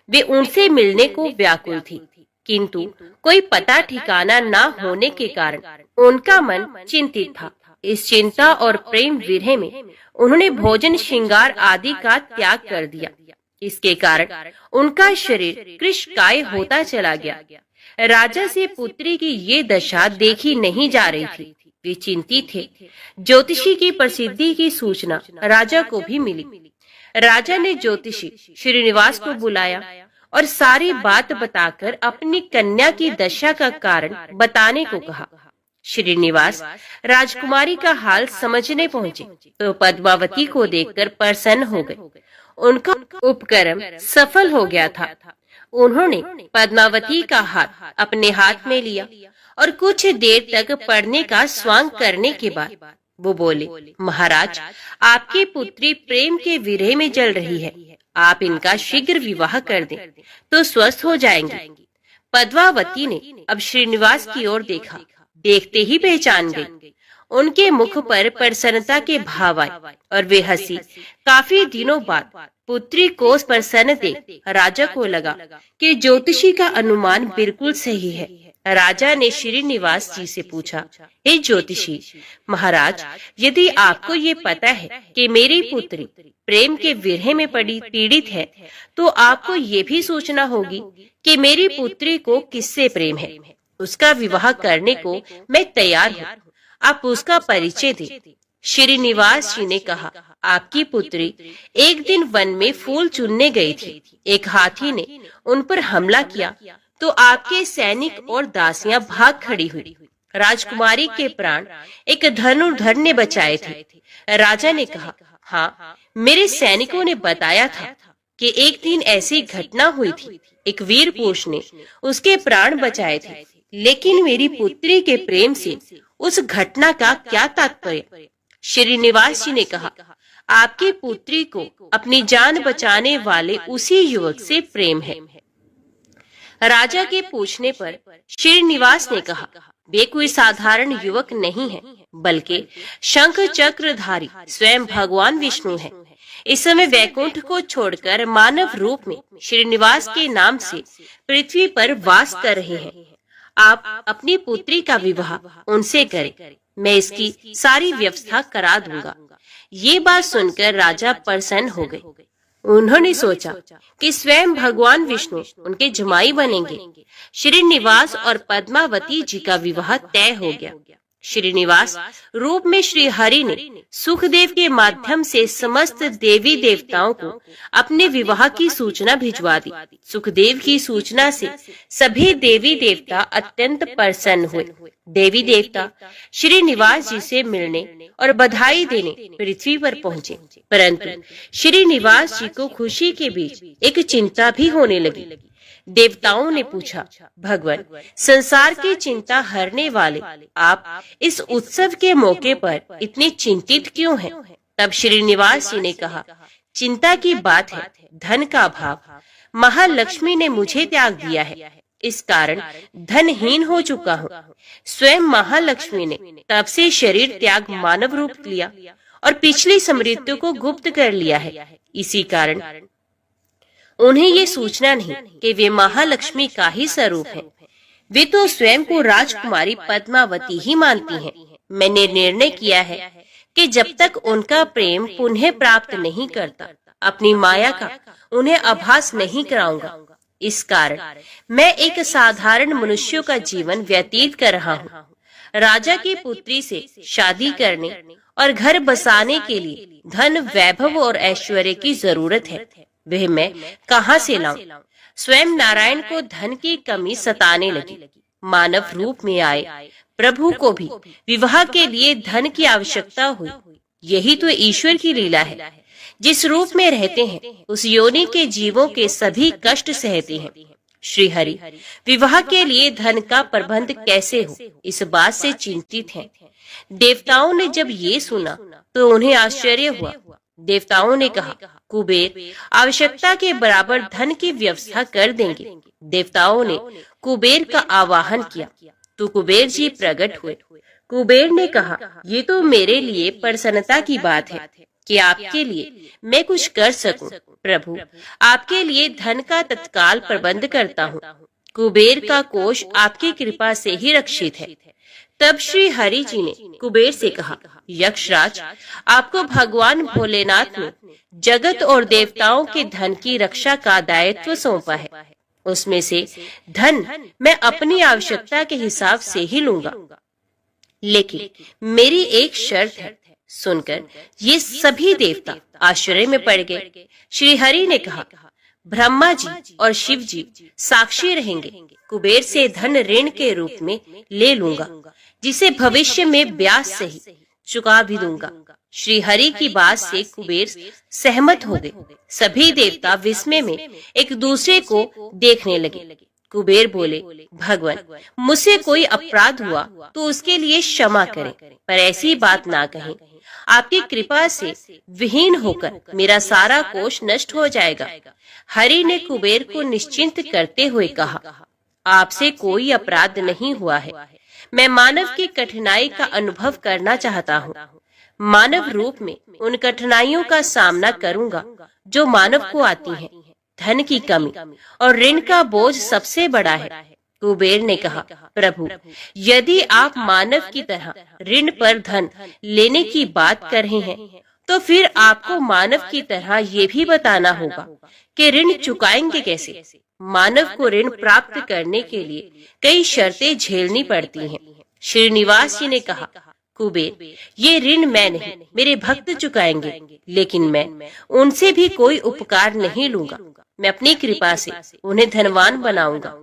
वे उनसे मिलने को व्याकुल थी, किंतु कोई पता ठिकाना न होने के कारण उनका मन चिंतित था। इस चिंता और प्रेम विरह में उन्होंने भोजन श्रृंगार आदि का त्याग कर दिया। इसके कारण उनका शरीर कृशकाय होता चला गया। राजा से पुत्री की ये दशा देखी नहीं जा रही थी। वे चिंतित थे। ज्योतिषी की प्रसिद्धि की सूचना राजा को भी मिली। राजा ने ज्योतिषी श्रीनिवास को बुलाया और सारी बात बताकर अपनी कन्या की दशा का कारण बताने को कहा। श्रीनिवास राजकुमारी का हाल समझने पहुंचे तो पद्मावती को देखकर प्रसन्न हो गए। उनका उपक्रम सफल हो गया था। उन्होंने पद्मावती का हाथ अपने हाथ में लिया और कुछ देर तक पढ़ने का स्वांग करने के बाद वो बोले, महाराज, आपकी पुत्री प्रेम के विरह में जल रही है। आप इनका शीघ्र विवाह कर दें तो स्वस्थ हो जाएंगे। पद्मावती ने अब श्रीनिवास की ओर देखा। देखते ही पहचान गई। उनके मुख पर प्रसन्नता के भाव आए और वे हंसी। काफी दिनों बाद पुत्री को प्रसन्न देख राजा को लगा कि ज्योतिषी का अनुमान बिल्कुल सही है। राजा ने श्रीनिवास जी से पूछा, हे ज्योतिषी महाराज, यदि आपको ये पता है कि मेरी पुत्री प्रेम के विरह में पीड़ित है, तो आपको ये भी सोचना होगी कि मेरी पुत्री को किससे प्रेम है। उसका विवाह करने को मैं तैयार हूँ। आप उसका परिचय दें। श्रीनिवास जी ने कहा, आपकी पुत्री एक दिन वन में फूल चुनने गई थी। एक हाथी ने उन पर हमला किया तो आपके सैनिक और दासियां भाग खड़ी हुई। राजकुमारी के प्राण एक धनुर्धर ने बचाए थे। राजा ने कहा, हाँ, मेरे सैनिकों ने बताया था कि एक दिन ऐसी घटना हुई थी। एक वीर पुरुष ने उसके प्राण बचाए थे, लेकिन मेरी पुत्री के प्रेम से उस घटना का क्या तात्पर्य। श्रीनिवास जी ने कहा, आपकी पुत्री को अपनी जान बचाने वाले उसी युवक से प्रेम है। राजा के पूछने पर श्रीनिवास ने कहा, वे कोई साधारण युवक नहीं है, बल्कि शंख चक्रधारी स्वयं भगवान विष्णु है। इस समय वैकुंठ को छोड़कर मानव रूप में श्रीनिवास के नाम से पृथ्वी पर वास कर रहे हैं। आप अपनी पुत्री का विवाह उनसे करें। मैं इसकी सारी व्यवस्था करा दूंगा। ये बात सुनकर राजा प्रसन्न हो गए। उन्होंने सोचा कि स्वयं भगवान विष्णु उनके जमाई बनेंगे। श्रीनिवास और पद्मावती जी का विवाह तय हो गया। श्रीनिवास रूप में श्री हरि ने सुखदेव के माध्यम से समस्त देवी देवताओं को अपने विवाह की सूचना भिजवा दी। सुखदेव की सूचना से सभी देवी देवता अत्यंत प्रसन्न हुए। देवी देवता श्रीनिवास जी से मिलने और बधाई देने पृथ्वी पर पहुँचे, परंतु श्रीनिवास जी को खुशी के बीच एक चिंता भी होने लगी। देवताओं ने पूछा, भगवान, संसार की चिंता हरने वाले आप इस उत्सव के मौके पर इतने चिंतित क्यों हैं? तब श्रीनिवास जी ने कहा, चिंता की बात है धन का अभाव। महालक्ष्मी ने मुझे त्याग दिया है, इस कारण धनहीन हो चुका हूँ। स्वयं महालक्ष्मी ने तब से शरीर त्याग मानव रूप लिया और पिछली समृद्धि को गुप्त कर लिया है। इसी कारण उन्हें ये सूचना नहीं कि वे महालक्ष्मी का ही स्वरूप हैं। वे तो स्वयं को राजकुमारी पद्मावती ही मानती हैं। मैंने निर्णय किया है कि जब तक उनका प्रेम पुनः प्राप्त नहीं करता, अपनी माया का उन्हें आभास नहीं कराऊंगा। इस कारण मैं एक साधारण मनुष्य का जीवन व्यतीत कर रहा हूँ। राजा की पुत्री से शादी करने और घर बसाने के लिए धन, वैभव और ऐश्वर्य की जरूरत है। वह मैं कहाँ से लाऊं? स्वयं नारायण को धन की कमी सताने लगी। मानव रूप में आए प्रभु को भी विवाह के लिए धन की आवश्यकता हुई। यही तो ईश्वर की लीला है। जिस रूप में रहते हैं उस योनि के जीवों के सभी कष्ट सहते हैं। श्री हरि विवाह के लिए धन का प्रबंध कैसे हो, इस बात से चिंतित हैं। देवताओं ने जब ये सुना तो उन्हें आश्चर्य हुआ। देवताओं ने कहा, कुबेर आवश्यकता के बराबर धन की व्यवस्था कर देंगे। देवताओं ने कुबेर का आवाहन किया तो कुबेर जी प्रकट हुए। कुबेर ने कहा, ये तो मेरे लिए प्रसन्नता की बात है कि आपके लिए मैं कुछ कर सकूं। प्रभु, आपके लिए धन का तत्काल प्रबंध करता हूँ। कुबेर का कोष आपकी कृपा से ही रक्षित है। तब श्री हरि जी ने कुबेर से कहा, यक्षराज, आपको भगवान भोलेनाथ ने जगत और देवताओं के धन की रक्षा का दायित्व सौंपा है। उसमें से धन मैं अपनी आवश्यकता के हिसाब से ही लूंगा, लेकिन मेरी एक शर्त है। सुनकर ये सभी देवता आश्चर्य में पड़ गए। श्री हरि ने कहा, ब्रह्मा जी और शिव जी साक्षी रहेंगे। कुबेर से धन ऋण के रूप में ले लूंगा, जिसे भविष्य में ब्याज सहित चुका भी दूंगा। श्री हरि की बात से कुबेर सहमत हो गए। सभी देवता विस्मय में एक दूसरे को देखने लगे। कुबेर बोले, भगवान, मुझसे कोई अपराध हुआ तो उसके लिए क्षमा करें, पर ऐसी बात ना कहें। आपकी कृपा से विहीन होकर मेरा सारा कोष नष्ट हो जाएगा। हरि ने कुबेर को निश्चिंत करते हुए कहा, आपसे कोई अपराध नहीं हुआ है। मैं मानव की कठिनाई का अनुभव करना चाहता हूँ। मानव रूप में उन कठिनाइयों का सामना करूंगा जो मानव को आती हैं। धन की कमी और ऋण का बोझ सबसे बड़ा है। कुबेर ने कहा, प्रभु, यदि आप मानव की तरह ऋण पर धन लेने की बात कर रहे हैं, तो फिर आपको मानव की तरह ये भी बताना होगा कि ऋण चुकाएंगे कैसे। मानव को ऋण प्राप्त करने के लिए कई शर्तें झेलनी पड़ती हैं। श्रीनिवास जी ने कहा, कुबेर, ये ऋण मैं नहीं, मेरे भक्त चुकाएंगे, लेकिन मैं उनसे भी कोई उपकार नहीं लूंगा। मैं अपनी कृपा से उन्हें धनवान बनाऊंगा।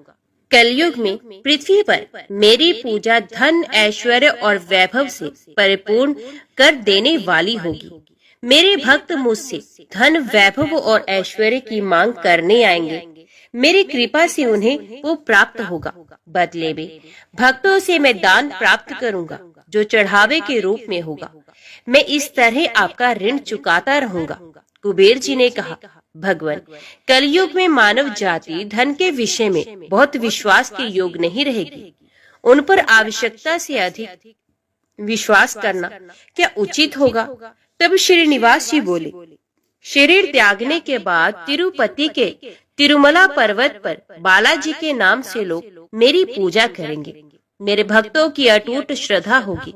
कलयुग में पृथ्वी पर मेरी पूजा धन, ऐश्वर्य और वैभव से परिपूर्ण कर देने वाली होगी। मेरे भक्त मुझसे धन, वैभव और ऐश्वर्य की मांग करने आएंगे। मेरी कृपा से उन्हें वो प्राप्त होगा। बदले में भक्तों से मैं दान प्राप्त करूंगा, जो चढ़ावे के रूप में होगा। मैं इस तरह आपका ऋण चुकाता रहूंगा। कुबेर जी ने कहा, भगवान, कलयुग में मानव जाति धन के विषय में बहुत विश्वास के योग नहीं रहेगी। उन पर आवश्यकता से अधिक विश्वास करना क्या उचित होगा? तब श्रीनिवास जी बोले, शरीर त्यागने के बाद तिरुपति के तिरुमला पर्वत पर बालाजी के नाम से लोग मेरी पूजा करेंगे। मेरे भक्तों की अटूट श्रद्धा होगी।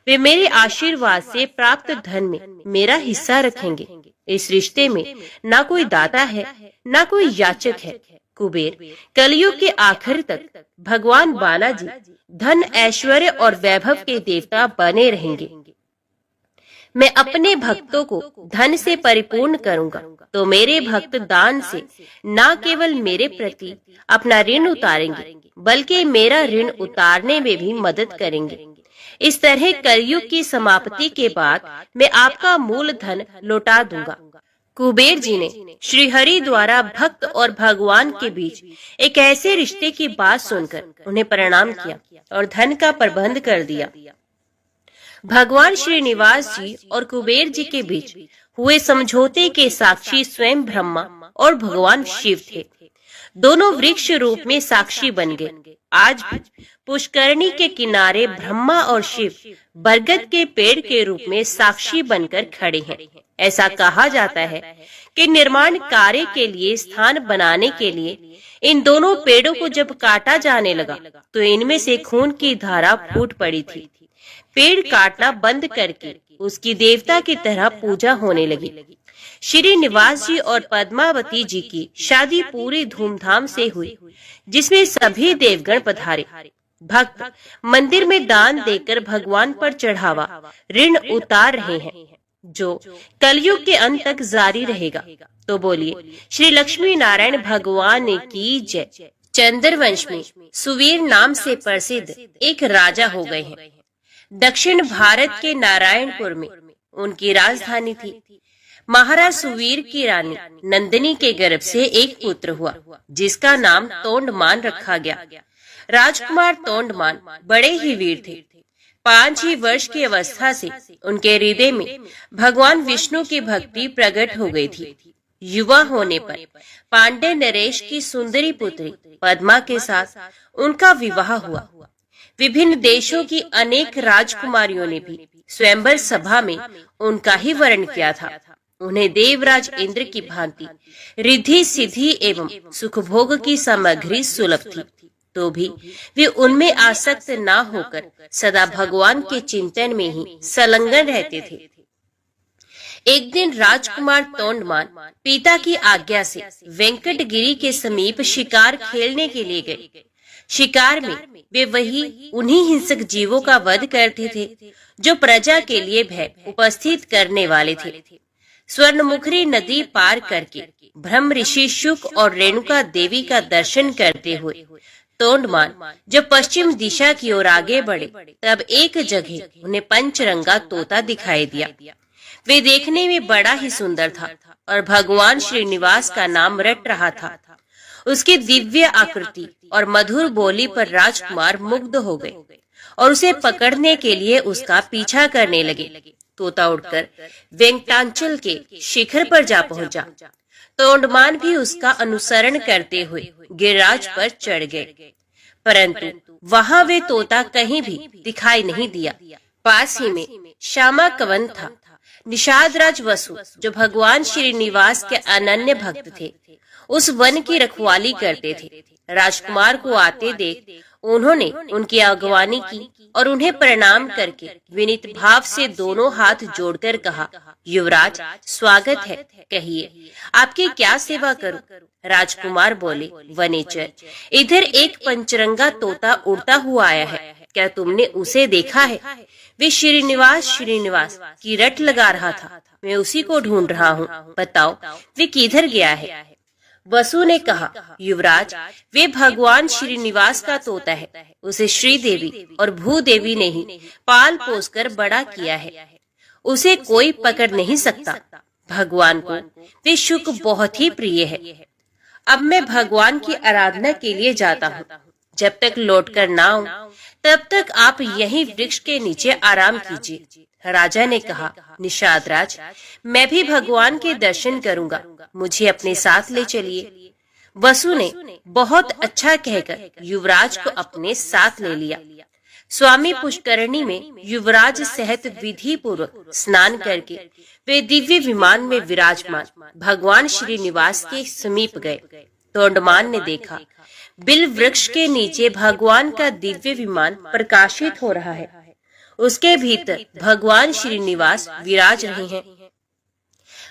वे मेरे आशीर्वाद से प्राप्त धन में मेरा हिस्सा रखेंगे। इस रिश्ते में ना कोई दाता है, ना कोई याचक है। कुबेर, कलयुग के आखिर तक भगवान बालाजी धन, ऐश्वर्य और वैभव के देवता बने रहेंगे। मैं अपने भक्तों को धन से परिपूर्ण करूंगा, तो मेरे भक्त दान से न केवल मेरे प्रति अपना ऋण उतारेंगे, बल्कि मेरा ऋण उतारने में भी मदद करेंगे। इस तरह कलयुग की समाप्ति के बाद मैं आपका मूल धन लौटा दूंगा। कुबेर जी ने श्री हरि द्वारा भक्त और भगवान के बीच एक ऐसे रिश्ते की बात सुनकर उन्हें प्रणाम किया और धन का प्रबंध कर दिया। भगवान श्रीनिवास जी और कुबेर जी के बीच हुए समझौते के साक्षी स्वयं ब्रह्मा और भगवान शिव थे। दोनों वृक्ष रूप में साक्षी बन गए। आज भी पुष्करणी के किनारे ब्रह्मा और शिव बरगद के पेड़ के रूप में साक्षी बनकर खड़े हैं। ऐसा कहा जाता है कि निर्माण कार्य के लिए स्थान बनाने के लिए इन दोनों पेड़ों को जब काटा जाने लगा तो इनमें से खून की धारा फूट पड़ी थी। पेड़ काटना बंद करके उसकी देवता की तरह पूजा होने लगी। श्रीनिवास जी और पद्मावती जी की शादी पूरी धूमधाम से हुई, जिसमें सभी देवगण पधारे। भक्त मंदिर में दान देकर भगवान पर चढ़ावा ऋण उतार रहे हैं, जो कलयुग के अंत तक जारी रहेगा। तो बोलिए, श्री लक्ष्मी नारायण भगवान की जय। चंद्रवंश में सुवीर नाम से प्रसिद्ध एक राजा हो गए हैं। दक्षिण भारत के नारायणपुर में उनकी राजधानी थी। महाराज सुवीर की रानी नंदिनी के गर्भ से एक पुत्र हुआ, जिसका नाम तोंडमान रखा गया। राजकुमार तोंडमान बड़े ही वीर थे। 5 ही वर्ष की अवस्था से उनके हृदय में भगवान विष्णु की भक्ति प्रकट हो गई थी। युवा होने पर पांडे नरेश की सुंदरी पुत्री पद्मा के साथ उनका विवाह हुआ। विभिन्न देशों की अनेक राजकुमारियों ने भी स्वयंवर सभा में उनका ही वर्ण किया था। उन्हें देवराज इंद्र की भांति रिद्धि सिद्धि एवं सुखभोग की सामग्री सुलभ थी, तो भी वे उनमें आसक्त न होकर सदा भगवान के चिंतन में ही संलग्न रहते थे। एक दिन राजकुमार तोंडमान पिता की आज्ञा से वेंकटगिरी के समीप शिकार खेलने के लिए गए। शिकार में वे उन्हीं हिंसक जीवों का वध करते थे जो प्रजा के लिए भय उपस्थित करने वाले थे। स्वर्णमुखरी नदी पार करके ब्रह्म ऋषि शुक और रेणुका देवी का दर्शन करते हुए तोंडमान जब पश्चिम दिशा की ओर आगे बढ़े, तब एक जगह उन्हें पंचरंगा तोता दिखाई दिया। वे देखने में बड़ा ही सुंदर था और भगवान श्रीनिवास का नाम रट रहा था। उसकी दिव्य आकृति और मधुर बोली पर राजकुमार मुग्ध हो गए और उसे पकड़ने के लिए उसका पीछा करने लगे। तोता उड़कर वेंकटाचल के शिखर पर जा पहुंचा। तोंडमान भी उसका अनुसरण करते हुए गिरिराज पर चढ़ गए, परंतु वहां वे तोता कहीं भी दिखाई नहीं दिया। पास ही में श्यामा कवन था। निषाद राज वसु, जो भगवान श्रीनिवास के अनन्य भक्त थे, उस वन की रखवाली करते थे। राजकुमार को आते देख उन्होंने उनकी अगवानी की और उन्हें प्रणाम करके विनीत भाव से दोनों हाथ जोड़कर कहा, युवराज स्वागत है, कहिए आपकी क्या सेवा करूं? राजकुमार बोले, वनेचर, इधर एक पंचरंगा तोता उड़ता हुआ आया है, क्या तुमने उसे देखा है? वे श्रीनिवास की रट लगा रहा था, मैं उसी को ढूंढ रहा हूँ, बताओ वे किधर गया है? वसु ने कहा, युवराज वे भगवान श्रीनिवास का तोता है, उसे श्रीदेवी और भूदेवी ने ही पाल पोस कर बड़ा किया है, उसे कोई पकड़ नहीं सकता। भगवान को वे शुक बहुत ही प्रिय है। अब मैं भगवान की आराधना के लिए जाता हूँ, जब तक लौटकर ना आऊं तब तक आप यहीं वृक्ष के नीचे आराम कीजिए। राजा ने कहा, निषाद राज, मैं भी भगवान के दर्शन करूंगा, मुझे अपने साथ ले चलिए। वसु ने बहुत अच्छा कहकर युवराज को अपने साथ ले लिया। स्वामी पुष्करणी में युवराज सहित विधि पूर्वक स्नान करके वे दिव्य विमान में विराजमान भगवान श्रीनिवास के समीप गए। तोंडमान ने देखा, बिल वृक्ष के नीचे भगवान का दिव्य विमान प्रकाशित हो रहा है, उसके भीतर भगवान श्रीनिवास विराज रहे हैं।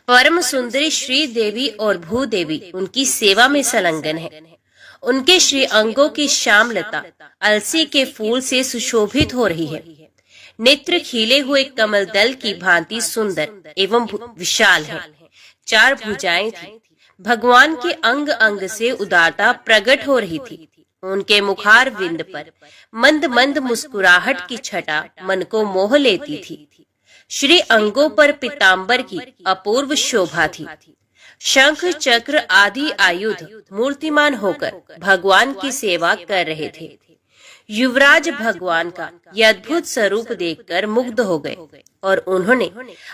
परम सुंदरी श्री देवी और भूदेवी उनकी सेवा में संलग्न है। उनके श्री अंगों की श्यामलता अलसी के फूल से सुशोभित हो रही है। नेत्र खिले हुए कमल दल की भांति सुंदर एवं विशाल है। 4 भुजाएं थी। भगवान के अंग अंग से उदारता प्रकट हो रही थी। उनके मुखार विंद पर मंद मंद मुस्कुराहट की छटा मन को मोह लेती थी। श्री अंगों पर पीतांबर की अपूर्व शोभा थी। शंख चक्र आदि आयुध मूर्तिमान होकर भगवान की सेवा कर रहे थे। युवराज भगवान का यह अद्भुत स्वरूप देखकर मुग्ध हो गए और उन्होंने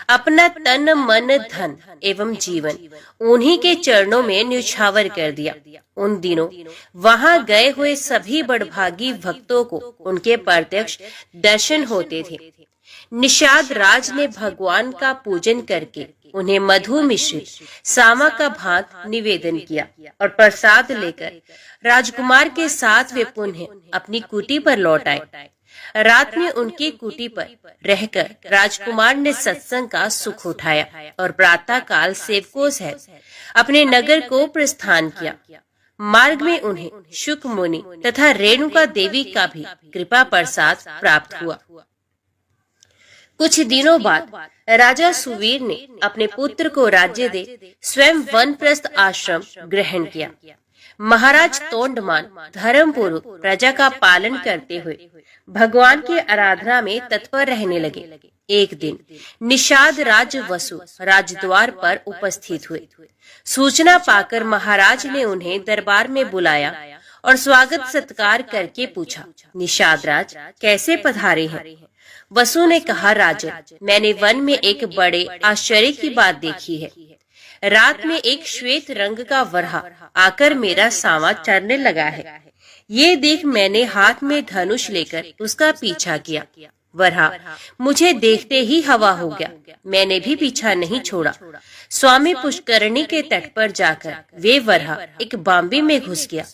अपना तन मन धन एवं जीवन उन्हीं के चरणों में न्यौछावर कर दिया। उन दिनों वहां गए हुए सभी बड़भागी भक्तों को उनके प्रत्यक्ष दर्शन होते थे। निषाद राज ने भगवान का पूजन करके उन्हें मधु मिश्रित सामा का भात निवेदन किया और प्रसाद लेकर राजकुमार के साथ वे पुनः अपनी कुटी पर लौट आए। रात में उनकी कुटी पर रहकर राजकुमार ने सत्संग का सुख उठाया और प्रातः काल सेवकों सहित अपने नगर को प्रस्थान किया। मार्ग में उन्हें शुक मुनि तथा रेणुका देवी का भी कृपा प्रसाद प्राप्त हुआ। कुछ दिनों बाद राजा सुवीर ने अपने पुत्र को राज्य दे स्वयं वनप्रस्थ आश्रम ग्रहण किया। महाराज तोंडमान धर्म पूर्वक प्रजा का पालन करते हुए भगवान की आराधना में तत्पर रहने लगे। एक दिन निषाद राज वसु राजद्वार पर उपस्थित हुए। सूचना पाकर महाराज ने उन्हें दरबार में बुलाया और स्वागत सत्कार करके पूछा, निषाद राज कैसे पधारे हैं? वसु ने कहा, राजन, मैंने वन में एक बड़े आश्चर्य की बात देखी है। रात में एक श्वेत रंग का वरहा आकर मेरा सावा चरने लगा है। ये देख मैंने हाथ में धनुष लेकर उसका पीछा किया। वरहा मुझे देखते ही हवा हो गया। मैंने भी पीछा नहीं छोड़ा। स्वामी पुष्करणी के तट पर जाकर वे वरहा एक बांबी में घुस गया।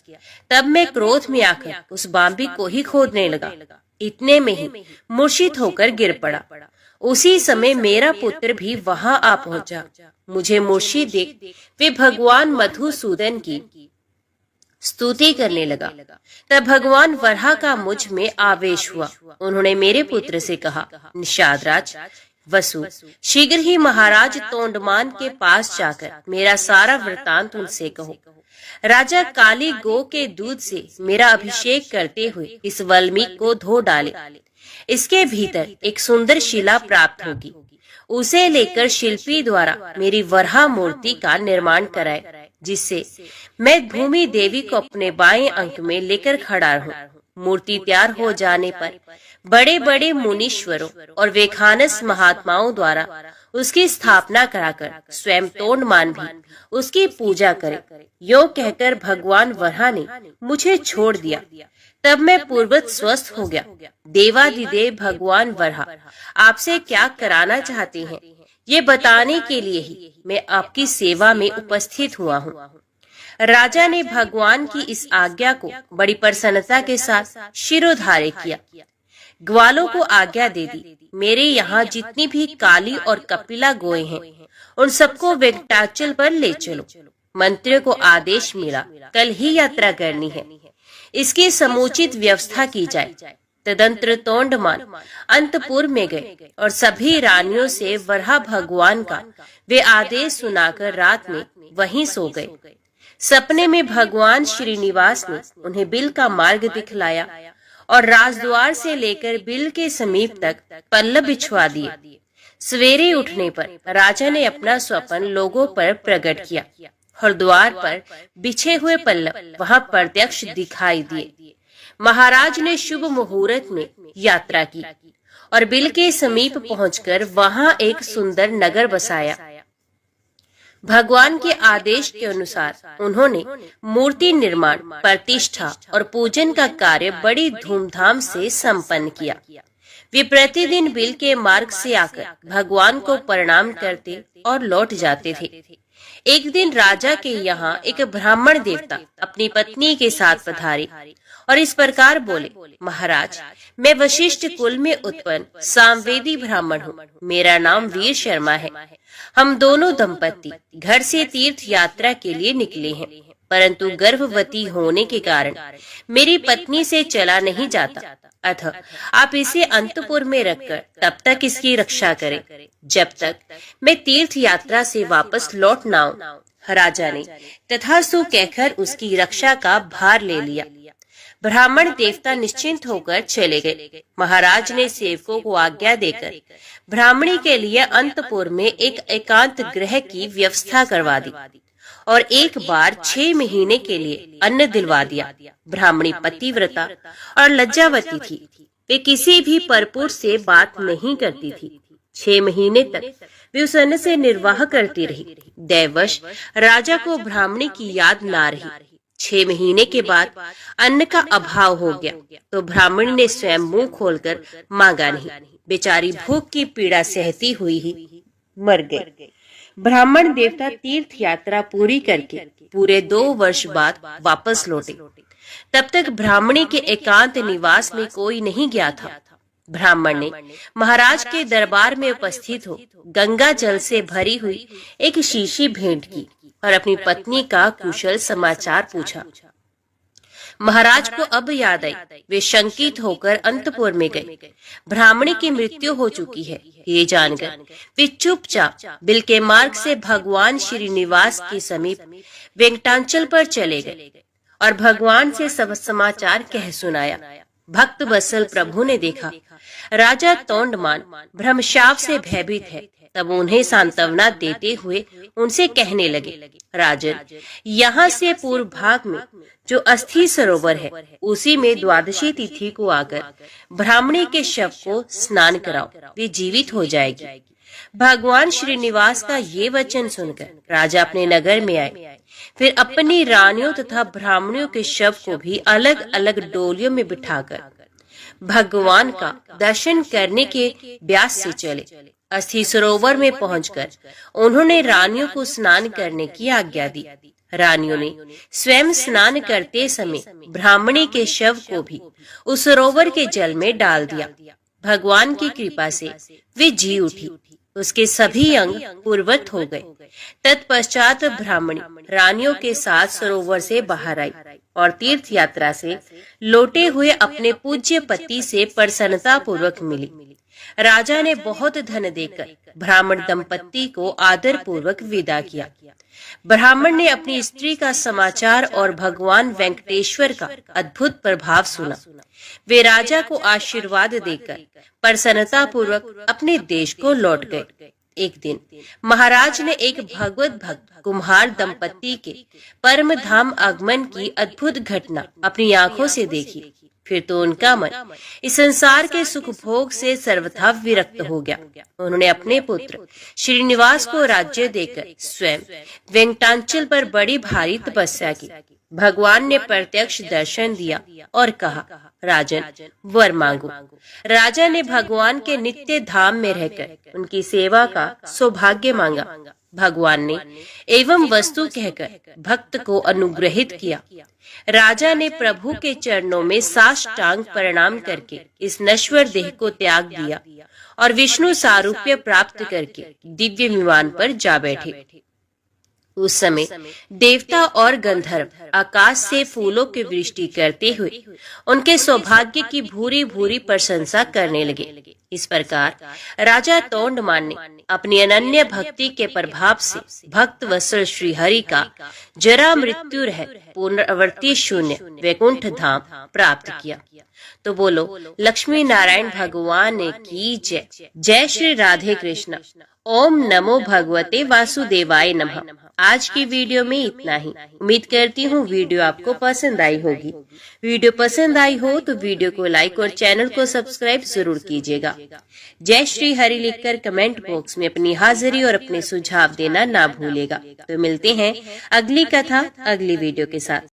तब मैं क्रोध में आकर उस बांबी को ही खोदने लगा। इतने में ही मूर्छित होकर गिर पड़ा। उसी समय मेरा पुत्र भी वहां आ पहुंचा। मुझे मूर्छित देख वे भगवान मधुसूदन की स्तुति करने लगा। तब भगवान वराह का मुझ में आवेश हुआ। उन्होंने मेरे पुत्र से कहा, निषादराज वसु, शीघ्र ही महाराज तोंडमान के पास जाकर मेरा सारा वृतांत उनसे कहो। राजा काली गो के दूध से मेरा अभिषेक करते हुए इस वल्मीक को धो डाले। इसके भीतर एक सुंदर शिला प्राप्त होगी। उसे लेकर शिल्पी द्वारा मेरी वराह मूर्ति का निर्माण कराए, जिससे मैं भूमि देवी को अपने बाएं अंक में लेकर खड़ा रहूं। मूर्ति तैयार हो जाने पर बड़े बड़े मुनीश्वरों और वेखानस महात्माओं द्वारा उसकी स्थापना कराकर स्वयं तोंडमान भी उसकी पूजा करे। यो कहकर भगवान वराह ने मुझे छोड़ दिया। तब मैं पूर्वत स्वस्थ हो गया। देवाधिदेव भगवान वराह आपसे क्या कराना चाहते हैं, ये बताने के लिए ही मैं आपकी सेवा में उपस्थित हुआ हूँ। राजा ने भगवान की इस आज्ञा को बड़ी प्रसन्नता के साथ शिरोधार्य किया। ग्वालों को आज्ञा दे दी, मेरे यहाँ जितनी भी काली और कपिला गोए हैं उन सबको वेंकटाचल पर ले चलो। मंत्रियों को आदेश मिला, कल ही यात्रा करनी है, इसकी समुचित व्यवस्था की जाए। तदंतर तोंडमान अंतपुर में गए और सभी रानियों से वराह भगवान का वे आदेश सुनाकर रात में वहीं सो गए। सपने में भगवान श्रीनिवास ने उन्हें बिल का मार्ग दिखलाया और राजद्वार से लेकर बिल के समीप तक पल्लव बिछवा दिए। सवेरे उठने पर राजा ने अपना स्वप्न लोगों पर प्रकट किया और द्वार पर बिछे हुए पल्लव वहां प्रत्यक्ष दिखाई दिए। महाराज ने शुभ मुहूर्त में यात्रा की और बिल के समीप पहुंचकर वहां एक सुंदर नगर बसाया। भगवान के आदेश के अनुसार उन्होंने मूर्ति निर्माण, प्रतिष्ठा और पूजन का कार्य बड़ी धूमधाम से संपन्न किया। वे प्रतिदिन बिल के मार्ग से आकर भगवान को प्रणाम करते और लौट जाते थे। एक दिन राजा के यहाँ एक ब्राह्मण देवता अपनी पत्नी के साथ पधारे और इस प्रकार बोले, महाराज, मैं वशिष्ठ कुल में उत्पन्न सामवेदी ब्राह्मण हूँ। मेरा नाम वीर शर्मा है। हम दोनों दंपति घर से तीर्थ यात्रा के लिए निकले हैं, परंतु गर्भवती होने के कारण मेरी पत्नी से चला नहीं जाता। अतः आप इसे अंतपुर में रखकर तब तक इसकी रक्षा करें जब तक मैं तीर्थ यात्रा से वापस लौट न आऊं। राजा ने तथास्तु कहकर उसकी रक्षा का भार ले लिया। ब्राह्मण देवता निश्चिंत होकर चले गए। महाराज ने सेवकों को आज्ञा देकर ब्राह्मणी के लिए अंतपुर में एक एकांत गृह की व्यवस्था करवा दी और एक बार 6 महीने के लिए अन्न दिलवा दिया। ब्राह्मणी पतिव्रता और लज्जावती थी। वे किसी भी परपुर से बात नहीं करती थी। 6 महीने तक वे उस अन्न से निर्वाह करती रही। दैवश राजा को ब्राह्मणी की याद ना रही। 6 महीने के बाद अन्न का अभाव हो गया तो ब्राह्मणी ने स्वयं मुंह खोलकर मांगा नहीं। बेचारी भूख की पीड़ा सहती हुई ही मर गई। ब्राह्मण देवता तीर्थ यात्रा पूरी करके पूरे 2 वर्ष बाद वापस लौटे। तब तक ब्राह्मणी के एकांत निवास में कोई नहीं गया था। ब्राह्मण ने महाराज के दरबार में उपस्थित हो गंगा जल से भरी हुई एक शीशी भेंट की और अपनी पत्नी का कुशल समाचार पूछा। महाराज को अब याद आई। वे शंकित होकर अंतपुर में गए। ब्राह्मणी की मृत्यु हो चुकी है ये जानकर वे चुपचाप बिल के मार्ग से भगवान श्रीनिवास के समीप वेंकटाचल पर चले गए और भगवान से सब समाचार कह सुनाया। भक्त वत्सल प्रभु ने देखा राजा तोंडमान ब्रह्मशाप से भयभीत है। तब उन्हें सांत्वना देते हुए उनसे कहने लगे, राजन, यहाँ से पूर्व भाग में जो अस्थि सरोवर है उसी में द्वादशी तिथि को आकर ब्राह्मणी के शव को स्नान कराओ, वे जीवित हो जाएगी। भगवान श्रीनिवास का ये वचन सुनकर राजा अपने नगर में आए। फिर अपनी रानियों तथा ब्राह्मणियों के शव को भी अलग अलग डोलियों में बिठाकर भगवान का दर्शन करने के ब्यास से चले। अस्थि सरोवर में पहुंचकर उन्होंने रानियों को स्नान करने की आज्ञा दी। रानियों ने स्वयं स्नान करते समय ब्राह्मणी के शव को भी उस सरोवर के जल में डाल दिया। भगवान की कृपा से वे जी उठी। उसके सभी अंग पूर्ववत हो गए। तत्पश्चात ब्राह्मणी रानियों के साथ सरोवर से बाहर आई और तीर्थ यात्रा से लौटे हुए अपने पूज्य पति से प्रसन्नता पूर्वक मिली। राजा ने बहुत धन देकर ब्राह्मण दंपत्ति को आदर पूर्वक विदा किया। ब्राह्मण ने अपनी स्त्री का समाचार और भगवान वेंकटेश्वर का अद्भुत प्रभाव सुना। वे राजा को आशीर्वाद देकर प्रसन्नता पूर्वक अपने देश को लौट गए। एक दिन महाराज ने एक भगवत भक्त कुम्हार दंपत्ति के परम धाम आगमन की अद्भुत घटना अपनी आंखों से देखी। फिर तो उनका मन इस संसार के सुख भोग से सर्वथा विरक्त हो गया। उन्होंने अपने पुत्र श्रीनिवास को राज्य देकर स्वयं वेंकटाचल पर बड़ी भारी तपस्या की। भगवान ने प्रत्यक्ष दर्शन दिया और कहा, राजन वर मांगो। राजा ने भगवान के नित्य धाम में रहकर उनकी सेवा का सौभाग्य मांगा। भगवान ने एवं वस्तु कहकर भक्त को अनुग्रहित किया। राजा ने प्रभु के चरणों में साष्टांग प्रणाम करके इस नश्वर देह को त्याग दिया और विष्णु सारूप्य प्राप्त करके दिव्य विमान पर जा बैठे। उस समय देवता और गंधर्व आकाश से फूलों की वृष्टि करते हुए उनके सौभाग्य की भूरी भूरी प्रशंसा करने लगे। इस प्रकार राजा तोंडमान ने अपनी अनन्य भक्ति के प्रभाव से भक्त वत्सल श्री हरि का जरा मृत्यु रहित पुनरावृत्ति शून्य वैकुंठ धाम प्राप्त किया। तो बोलो लक्ष्मी नारायण भगवान की जय। जय श्री राधे कृष्ण। ओम नमो भगवते वासुदेवाय नमः। आज की वीडियो में इतना ही। उम्मीद करती हूँ वीडियो आपको पसंद आई होगी। वीडियो पसंद आई हो तो वीडियो को लाइक और चैनल को सब्सक्राइब जरूर कीजिएगा। जय श्री हरि लिखकर कमेंट बॉक्स में अपनी हाजिरी और अपने सुझाव देना ना भूलेगा। तो मिलते हैं अगली कथा अगली वीडियो के साथ।